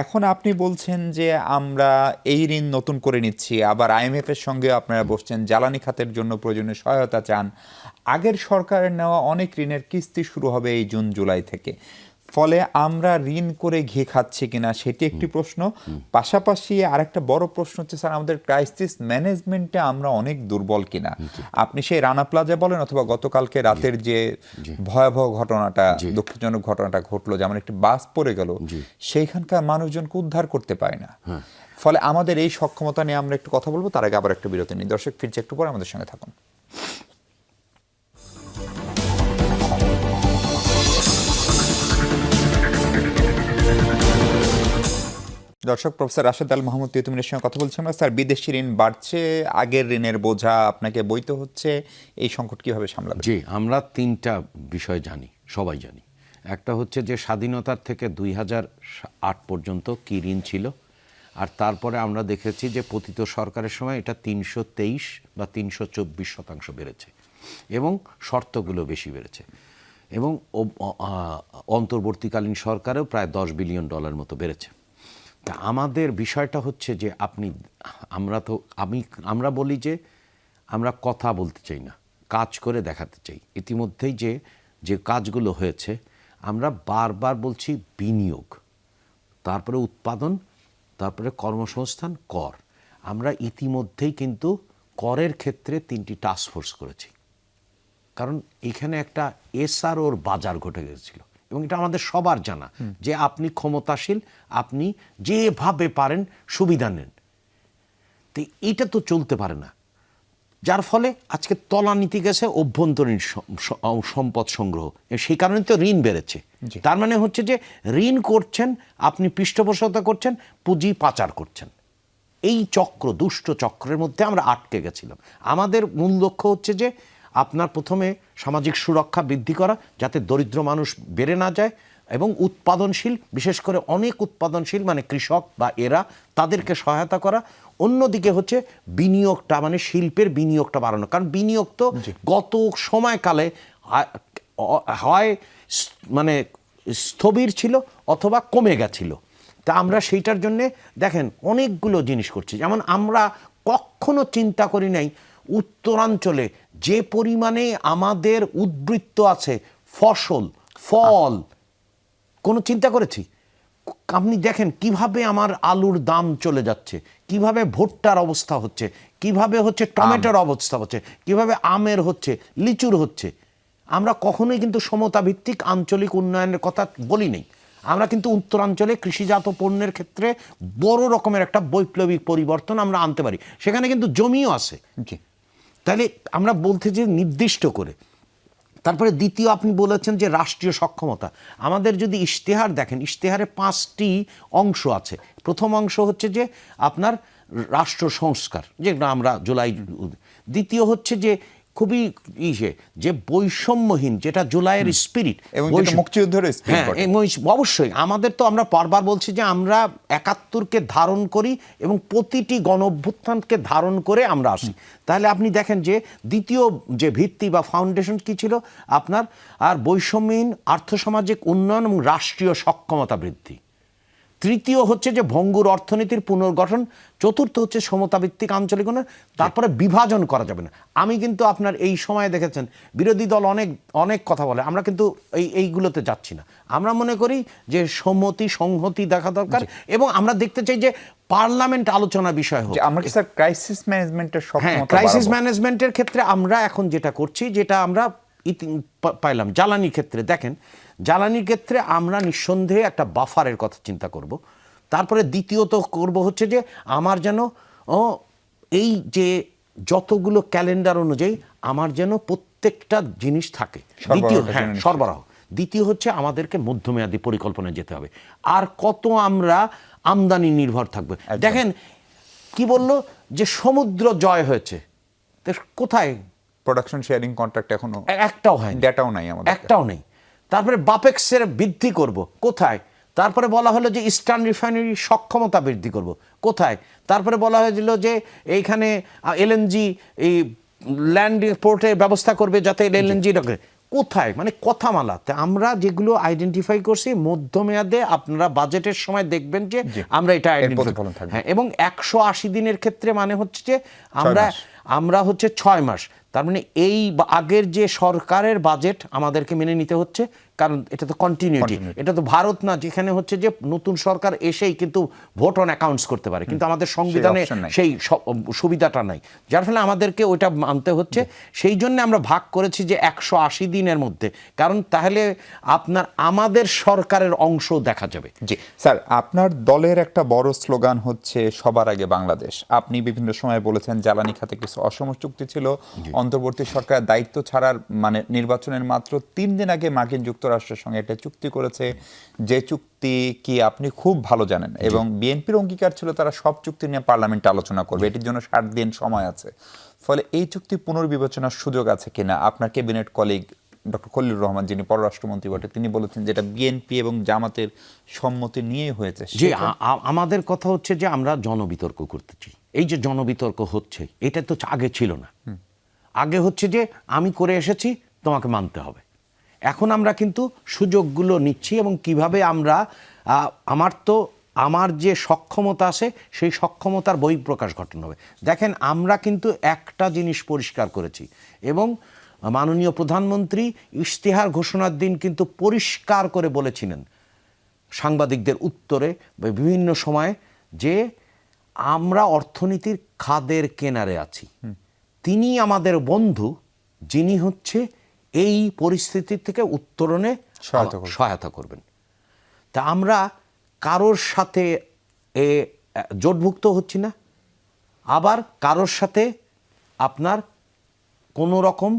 এখন আপনি বলছেন যে আমরা এই ঋণ নতুন করে নিচ্ছি, আবার IMF এর সঙ্গে আপনারা বসছেন, জ্বালানি খাতের জন্য প্রয়োজনীয় সহায়তা চান। আগের সরকারের নেওয়া অনেক ঋণের কিস্তি শুরু হবে এই জুন জুলাই থেকে। ফলে আমরা ঋণ করে ঘি খাচ্ছি কিনা সেটি একটি প্রশ্ন। পাশাপাশি আরেকটা বড় প্রশ্ন হচ্ছে স্যার, আমাদের ক্রাইসিস ম্যানেজমেন্টে আমরা অনেক দুর্বল কিনা। আপনি সেই রানা প্লাজা বলেন অথবা গতকালকে রাতের যে ভয়াবহ ঘটনাটা, দুঃখজনক ঘটনাটা ঘটলো, যেমন একটি বাস পড়ে গেল, সেইখানকার মানুষজনকে উদ্ধার করতে পারে না। ফলে আমাদের এই সক্ষমতা নিয়ে আমরা একটু কথা বলবো, তার আগে আবার একটা বিরতি নিই। দর্শক ফিরছে একটু পরে, আমাদের সঙ্গে থাকুন। দর্শক, প্রফেসর রাশেদ আল মাহমুদ তিতুমিরের সঙ্গে কথা বলছি আমরা। স্যার, বিদেশি ঋণ বাড়ছে, আগের ঋণের বোঝা আপনাকে বইতে হচ্ছে, এই সংকট কিভাবে সামলাবে? জি, আমরা তিনটা বিষয় জানি, সবাই জানি। একটা হচ্ছে যে স্বাধীনতার থেকে 2008 পর্যন্ত কি ঋণ ছিল, আর তারপরে আমরা দেখেছি যে পতিত সরকারের সময় এটা 323 বা 324% বেড়েছে এবং শর্তগুলো বেশি বেড়েছে, এবং অন্তর্বর্তীকালীন সরকারেও প্রায় $10 বিলিয়ন মতো বেড়েছে। তা আমাদের বিষয়টা হচ্ছে যে আমরা বলি যে আমরা কথা বলতে চাই না, কাজ করে দেখাতে চাই। ইতিমধ্যেই যে কাজগুলো হয়েছে, আমরা বারবার বলছি বিনিয়োগ, তারপরে উৎপাদন, তারপরে কর্মসংস্থান, কর। আমরা ইতিমধ্যেই কিন্তু করের ক্ষেত্রে 3টি টাস্কফোর্স করেছি, কারণ এখানে একটা এসআরওর বাজার ঘটে গেছিল এবং এটা আমাদের সবার জানা যে আপনি ক্ষমতাশীল, আপনি যেভাবে পারেন সুবিধা নেন, তো এটা তো চলতে পারে না। যার ফলে আজকে তলানিতে গেছে অভ্যন্তরীণ সম্পদ সংগ্রহ, সেই কারণে তো ঋণ বেড়েছে। তার মানে হচ্ছে যে ঋণ করছেন, আপনি পৃষ্ঠপোষকতা করছেন, পুঁজি পাচার করছেন। এই চক্র, দুষ্ট চক্রের মধ্যে আমরা আটকে গেছিলাম। আমাদের মূল লক্ষ্য হচ্ছে যে আপনার প্রথমে সামাজিক সুরক্ষা বৃদ্ধি করা, যাতে দরিদ্র মানুষ বেড়ে না যায়, এবং উৎপাদনশীল, বিশেষ করে অনেক উৎপাদনশীল মানে কৃষক বা এরা, তাদেরকে সহায়তা করা। অন্যদিকে হচ্ছে বিনিয়োগটা, মানে শিল্পের বিনিয়োগটা বাড়ানো, কারণ বিনিয়োগ তো গত সময়কালে হয় মানে স্থবির ছিল অথবা কমে গেছিল। তা আমরা সেইটার জন্যে দেখেন অনেকগুলো জিনিস করছি। যেমন আমরা কখনো চিন্তা করি নাই উত্তরাঞ্চলে যে পরিমাণে আমাদের উদ্বৃত্ত আছে, ফল, কোনো চিন্তা করেছি? আপনি দেখেন কিভাবে আমার আলুর দাম চলে যাচ্ছে, কিভাবে ভুট্টার অবস্থা হচ্ছে, কিভাবে হচ্ছে টমেটোর অবস্থা হচ্ছে, কিভাবে আমের হচ্ছে, লিচুর হচ্ছে। আমরা কখনোই কিন্তু সমতা ভিত্তিক আঞ্চলিক উন্নয়নের কথা বলি নেই। আমরা কিন্তু উত্তরাঞ্চলে কৃষিজাত পণ্যের ক্ষেত্রে বড় রকমের একটা বৈপ্লবিক পরিবর্তন আমরা আনতে পারি, সেখানে কিন্তু জমিও আছে। তাহলে আমরা বলতে যে নির্দিষ্ট করে। তারপরে দ্বিতীয়, আপনি বলেছেন যে রাষ্ট্রীয় সক্ষমতা। আমাদের যদি ইশতেহার দেখেন, ইশতেহারে 5টি অংশ আছে। প্রথম অংশ হচ্ছে যে আপনার রাষ্ট্র সংস্কার, যেটা আমরা জুলাই। দ্বিতীয় হচ্ছে যে খুবই যে বৈষম্যহীন, যেটা জুলাইয়ের স্পিরিট, হ্যাঁ অবশ্যই। আমাদের তো আমরা বারবার বলছি যে আমরা 71-কে ধারণ করি এবং প্রতিটি গণ অভ্যুত্থানকে ধারণ করে আমরা আসি। তাহলে আপনি দেখেন যে দ্বিতীয় যে ভিত্তি বা ফাউন্ডেশন কি ছিল আপনার, আর বৈষম্যহীন আর্থসামাজিক উন্নয়ন এবং রাষ্ট্রীয় সক্ষমতা বৃদ্ধি। তৃতীয় হচ্ছে যে ভঙ্গুর অর্থনীতির পুনর্গঠন। চতুর্থ হচ্ছে সমতাভিত্তিক আঞ্চলিক উন্নয়ন। তারপরে বিভাজন করা যাবে না। আমি কিন্তু আপনার এই সময়ে দেখেছেন বিরোধী দল অনেক কথা বলে, আমরা কিন্তু এইগুলোতে যাচ্ছি না। আমরা মনে করি যে সংহতি দেখা দরকার, এবং আমরা দেখতে চাই যে পার্লামেন্ট আলোচনা বিষয় হোক। আমরা কি স্যার ক্রাইসিস ম্যানেজমেন্টের সক্ষমতা, ক্রাইসিস ম্যানেজমেন্টের ক্ষেত্রে আমরা এখন যেটা করছি, যেটা আমরা পাইলাম জ্বালানির ক্ষেত্রে, দেখেন জ্বালানির ক্ষেত্রে আমরা নিঃসন্দেহে একটা বাফারের কথা চিন্তা করব। তারপরে দ্বিতীয়ত করব হচ্ছে যে আমার যেন এই যে যতগুলো ক্যালেন্ডার অনুযায়ী আমার যেন প্রত্যেকটা জিনিস থাকে, সরবরাহ। দ্বিতীয় হচ্ছে আমাদেরকে মধ্যমেয়াদী পরিকল্পনায় যেতে হবে। আর কত আমরা আমদানি নির্ভর থাকবে। দেখেন কি বললো যে সমুদ্র জয় হয়েছে, কোথায় প্রোডাকশন শেয়ারিং কন্ট্রাক্ট এখনো একটাও হয়, ডেটাও নাই আমাদের, একটাও নেই। তারপরে বাপেক্সের বৃদ্ধি করব, কোথায়? তারপরে বলা হলো যে ইস্টার্ন রিফাইনারি সক্ষমতা বৃদ্ধি করব, কোথায়? তারপরে বলা হয়েছিল যে এইখানে এলএনজি এই ল্যান্ড পোর্টের ব্যবস্থা করবে যাতে এলএনজি ঢোকে, কোথায়? মানে কথামালাতে আমরা যেগুলো আইডেন্টিফাই করছি মধ্যমেয়াদে, আপনারা বাজেটের সময় দেখবেন যে আমরা এটা আইডেন্টিফাই, হ্যাঁ। এবং 180 দিনের ক্ষেত্রে মানে হচ্ছে যে আমরা হচ্ছে 6 মাস। তার মানে এই আগের যে সরকারের বাজেট আমাদেরকে মেনে নিতে হচ্ছে, কারণ এটা তো কন্টিনিউটি, এটা তো ভারত না যেখানে হচ্ছে যে নতুন সরকার এসেই কিন্তু ভোট অন অ্যাকাউন্টস করতে পারে, কিন্তু আমাদের সংবিধানে সেই সুবিধাটা নাই, যার ফলে আমাদেরকে ওইটা মানতে হচ্ছে। সেই জন্য আমরা ভাগ করেছি যে 180 দিনের মধ্যে, কারণ তাহলে আমাদের সরকারের অংশ দেখা যাবে। জি স্যার, আপনার দলের একটা বড় স্লোগান হচ্ছে সবার আগে বাংলাদেশ। আপনি বিভিন্ন সময় বলেছেন জ্বালানি খাতে কিছু অসম চুক্তি ছিল, অন্তর্বর্তী সরকার দায়িত্ব ছাড়ার মানে নির্বাচনের মাত্র 3 দিন আগে মার্কিন যুক্তরাষ্ট্রের সঙ্গে একটা চুক্তি করেছে, যে চুক্তি কি আপনি খুব ভালো জানেন, এবং বিএনপির অঙ্গীকার ছিল তারা সব চুক্তি নিয়ে পার্লামেন্টে আলোচনা করবে, এটির জন্য 60 দিন সময় আছে। ফলে এই চুক্তি পুনর্বিবেচনার সুযোগ আছে কিনা? আপনার cabinet colleague doctor Khalilur Rahman, যিনি পররাষ্ট্রমন্ত্রী বটে, তিনি বলেছেন যেটা বিএনপি এবং জামাতের সম্মতি নিয়েই হয়েছে। যে আমাদের কথা হচ্ছে যে আমরা জনবিতর্ক করতেছি, এই যে জনবিতর্ক হচ্ছে এটা তো আগে ছিল না। আগে হচ্ছে যে আমি করে এসেছি, তোমাকে মানতে হবে। এখন আমরা কিন্তু সুযোগগুলো নিচ্ছি, এবং কিভাবে আমরা আমার যে সক্ষমতা আছে সেই সক্ষমতার বহিঃপ্রকাশ ঘটানো হবে। দেখেন, আমরা কিন্তু একটা জিনিস পরিষ্কার করেছি, এবং মাননীয় প্রধানমন্ত্রী ইশতেহার ঘোষণার দিন কিন্তু পরিষ্কার করে বলেছিলেন সাংবাদিকদের উত্তরে বিভিন্ন সময়ে যে আমরা অর্থনীতির খাদের কিনারে আছি। তিনি আমাদের বন্ধু, যিনি হচ্ছে এই পরিস্থিতি থেকে উত্তরণে সহায়তা করবেন। তা আমরা কারোর সাথে জোটভুক্ত হচ্ছি না, আবার কারোর সাথে আপনার কোনো রকম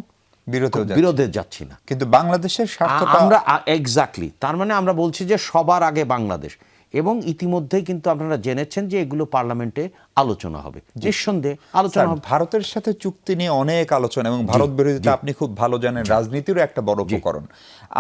বিরোধে যাচ্ছি না, কিন্তু বাংলাদেশের স্বার্থটা আমরা এক্স্যাক্টলি, তার মানে আমরা বলছি যে সবার আগে বাংলাদেশ। এবং ইতিমধ্যেই কিন্তু আপনারা জেনেছেন যে এগুলো পার্লামেন্টে আলোচনা হবে, নিঃসন্দেহে আলোচনা হবে। ভারতের সাথে চুক্তি নিয়ে অনেক আলোচনা, এবং ভারত বিরোধিতা আপনি খুব ভালো জানেন, রাজনীতিরও একটা বড় উপকরণ।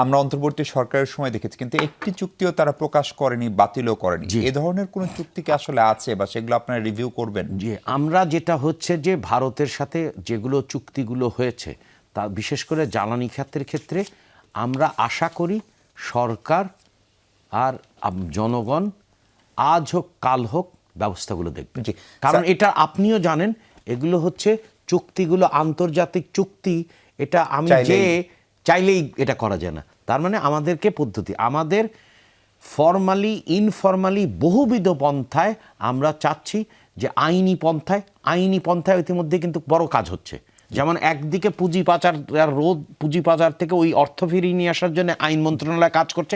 আমরা অন্তর্বর্তী সরকারের সময় দেখেছি, কিন্তু একটি চুক্তিও তারা প্রকাশ করেনি, বাতিলও করেনি। এ ধরনের কোন চুক্তি কি আসলে আছে, বা সেগুলো আপনারা রিভিউ করবেন? যে আমরা যেটা হচ্ছে যে ভারতের সাথে যেগুলো চুক্তিগুলো হয়েছে, তা বিশেষ করে জ্বালানি খাতের ক্ষেত্রে আমরা আশা করি সরকার আর জনগণ আজ হোক কাল হোক ব্যবস্থাগুলো দেখবে। কারণ এটা আপনিও জানেন, এগুলো হচ্ছে চুক্তিগুলো আন্তর্জাতিক চুক্তি, এটা আমি যে চাইলেই এটা করা যায় না। তার মানে আমাদেরকে পদ্ধতি, আমাদের ফর্মালি ইনফর্মালি বহুবিধ পন্থায় আমরা চাচ্ছি যে আইনি পন্থায় ইতিমধ্যে কিন্তু বড় কাজ হচ্ছে। যেমন একদিকে পুঁজি পাচার থেকে ওই অর্থ ফিরিয়ে নিয়ে আসার জন্য আইন মন্ত্রণালয় কাজ করছে,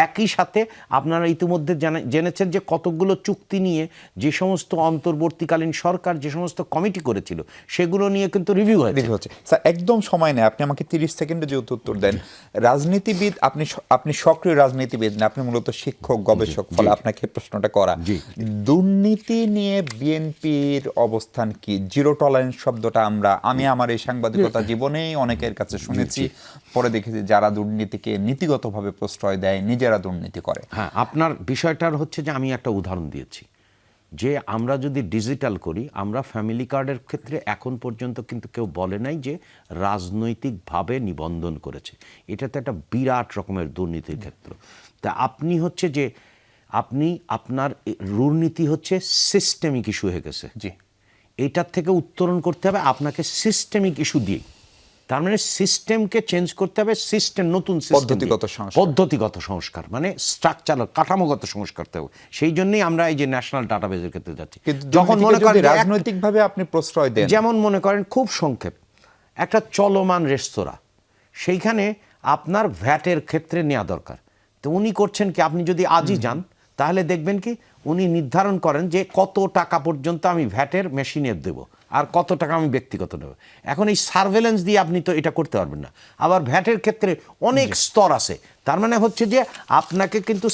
একই সাথে আপনারা ইতিমধ্যে জেনেছেন যে কতগুলো চুক্তি নিয়ে যে সমস্ত অন্তর্বর্তীকালীন সরকার যে সমস্ত কমিটি করেছিল সেগুলো নিয়ে কিন্তু রিভিউ হচ্ছে। স্যার, একদম সময় নেই, আপনি আমাকে 30 সেকেন্ডে যে উত্তর দেন। রাজনীতিবিদ, আপনি সক্রিয় রাজনীতিবিদ না, আপনি মূলত শিক্ষক, গবেষক, ফলে আপনাকে প্রশ্নটা করা। দুর্নীতি নিয়ে বিএনপির অবস্থান কি? জিরো টলারেন্স শব্দটা আমি আমার এই সাংবাদিকতা জীবনেই অনেকের কাছে শুনেছি, পরে দেখেছি যারা দুর্নীতিকে নীতিগতভাবে প্রশ্রয় দেয় নিজেরা দুর্নীতি করে। হ্যাঁ, আপনার বিষয়টার হচ্ছে যে আমি একটা উদাহরণ দিয়েছি যে আমরা যদি ডিজিটাল করি, আমরা ফ্যামিলি কার্ডের ক্ষেত্রে এখন পর্যন্ত কিন্তু কেউ বলে নাই যে রাজনৈতিকভাবে নিবন্ধন করেছে। এটা তো একটা বিরাট রকমের দুর্নীতির ক্ষেত্র। তা আপনি হচ্ছে যে আপনার দুর্নীতি হচ্ছে সিস্টেমিক ইস্যু হয়ে গেছে। জি, এইটার থেকে উত্তরণ করতে হবে আপনাকে সিস্টেমিক ইস্যু দিয়ে। তার মানে সিস্টেমকে চেঞ্জ করতে হবে, নতুন পদ্ধতিগত সংস্কার, মানে স্ট্রাকচারাল কাঠামোগত সংস্কার করতে হবে। সেই জন্যই আমরা এই যে ন্যাশনাল ডাটাবেজের ক্ষেত্রে যাচ্ছি। যখন মনে করেন রাজনৈতিকভাবে আপনি প্রশ্রয় দেন, যেমন মনে করেন খুব সংক্ষেপ একটা চলমান রেস্তোরাঁ, সেইখানে আপনার ভ্যাটের ক্ষেত্রে নেওয়া দরকার। তো উনি করছেন কি, আপনি যদি আজই যান তাহলে দেখবেন কি উনি নির্ধারণ করেন যে কত টাকা পর্যন্ত আমি ভ্যাটের মেশিনে দেব আর কত টাকা আমি ব্যক্তিগত নেব। এখন এই সার্ভেলেন্স দিয়ে আপনি তো এটা করতে পারবেন না। আবার ভ্যাটের ক্ষেত্রে অনেক স্তর আছে, তার মানে হচ্ছে যে আপনাকে কিন্তু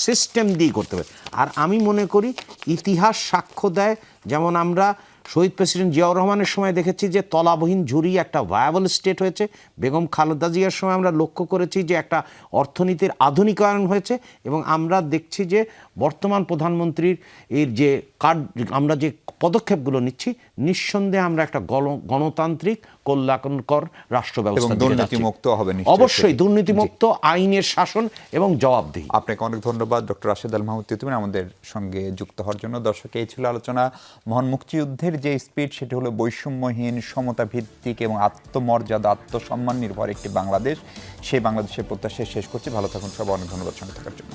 সিস্টেম দিয়ে করতে হবে। আর আমি মনে করি ইতিহাস সাক্ষ্য দেয়, যেমন আমরা শহীদ প্রেসিডেন্ট জিয়াউর রহমানের সময় দেখেছি যে তলাবিহীন ঝুরি একটা ভায়াবল স্টেট হয়েছে, বেগম খালেদা জিয়ার সময় আমরা লক্ষ্য করেছি যে একটা অর্থনীতির আধুনিকায়ন হয়েছে, এবং আমরা দেখছি যে বর্তমান প্রধানমন্ত্রীর এর যে আমরা যে পদক্ষেপগুলো নিচ্ছি, নিঃসন্দেহে আমরা একটা গণতান্ত্রিক কল্যাণকর রাষ্ট্র এবং ব্যবস্থা দিকে যাচ্ছি। দুর্নীতিমুক্ত হবে নিশ্চয়ই। অবশ্যই দুর্নীতিমুক্ত, আইনের শাসন এবং জবাবদিহি। আপনাকে অনেক ধন্যবাদ ডক্টর রাশেদ আল মাহমুদ তিতুমির আমাদের সঙ্গে যুক্ত হওয়ার জন্য। দর্শক, এই ছিল আলোচনা। মহান মুক্তিযুদ্ধের যে স্পিড, সেটি হলো বৈষম্যহীন, সমতা ভিত্তিক এবং আত্মমর্যাদা, আত্মসম্মান নির্ভর একটি বাংলাদেশ। সেই বাংলাদেশের প্রত্যাশায় শেষ করছি। ভালো থাকুন সবাই, অনেক ধন্যবাদ সঙ্গে থাকার জন্য।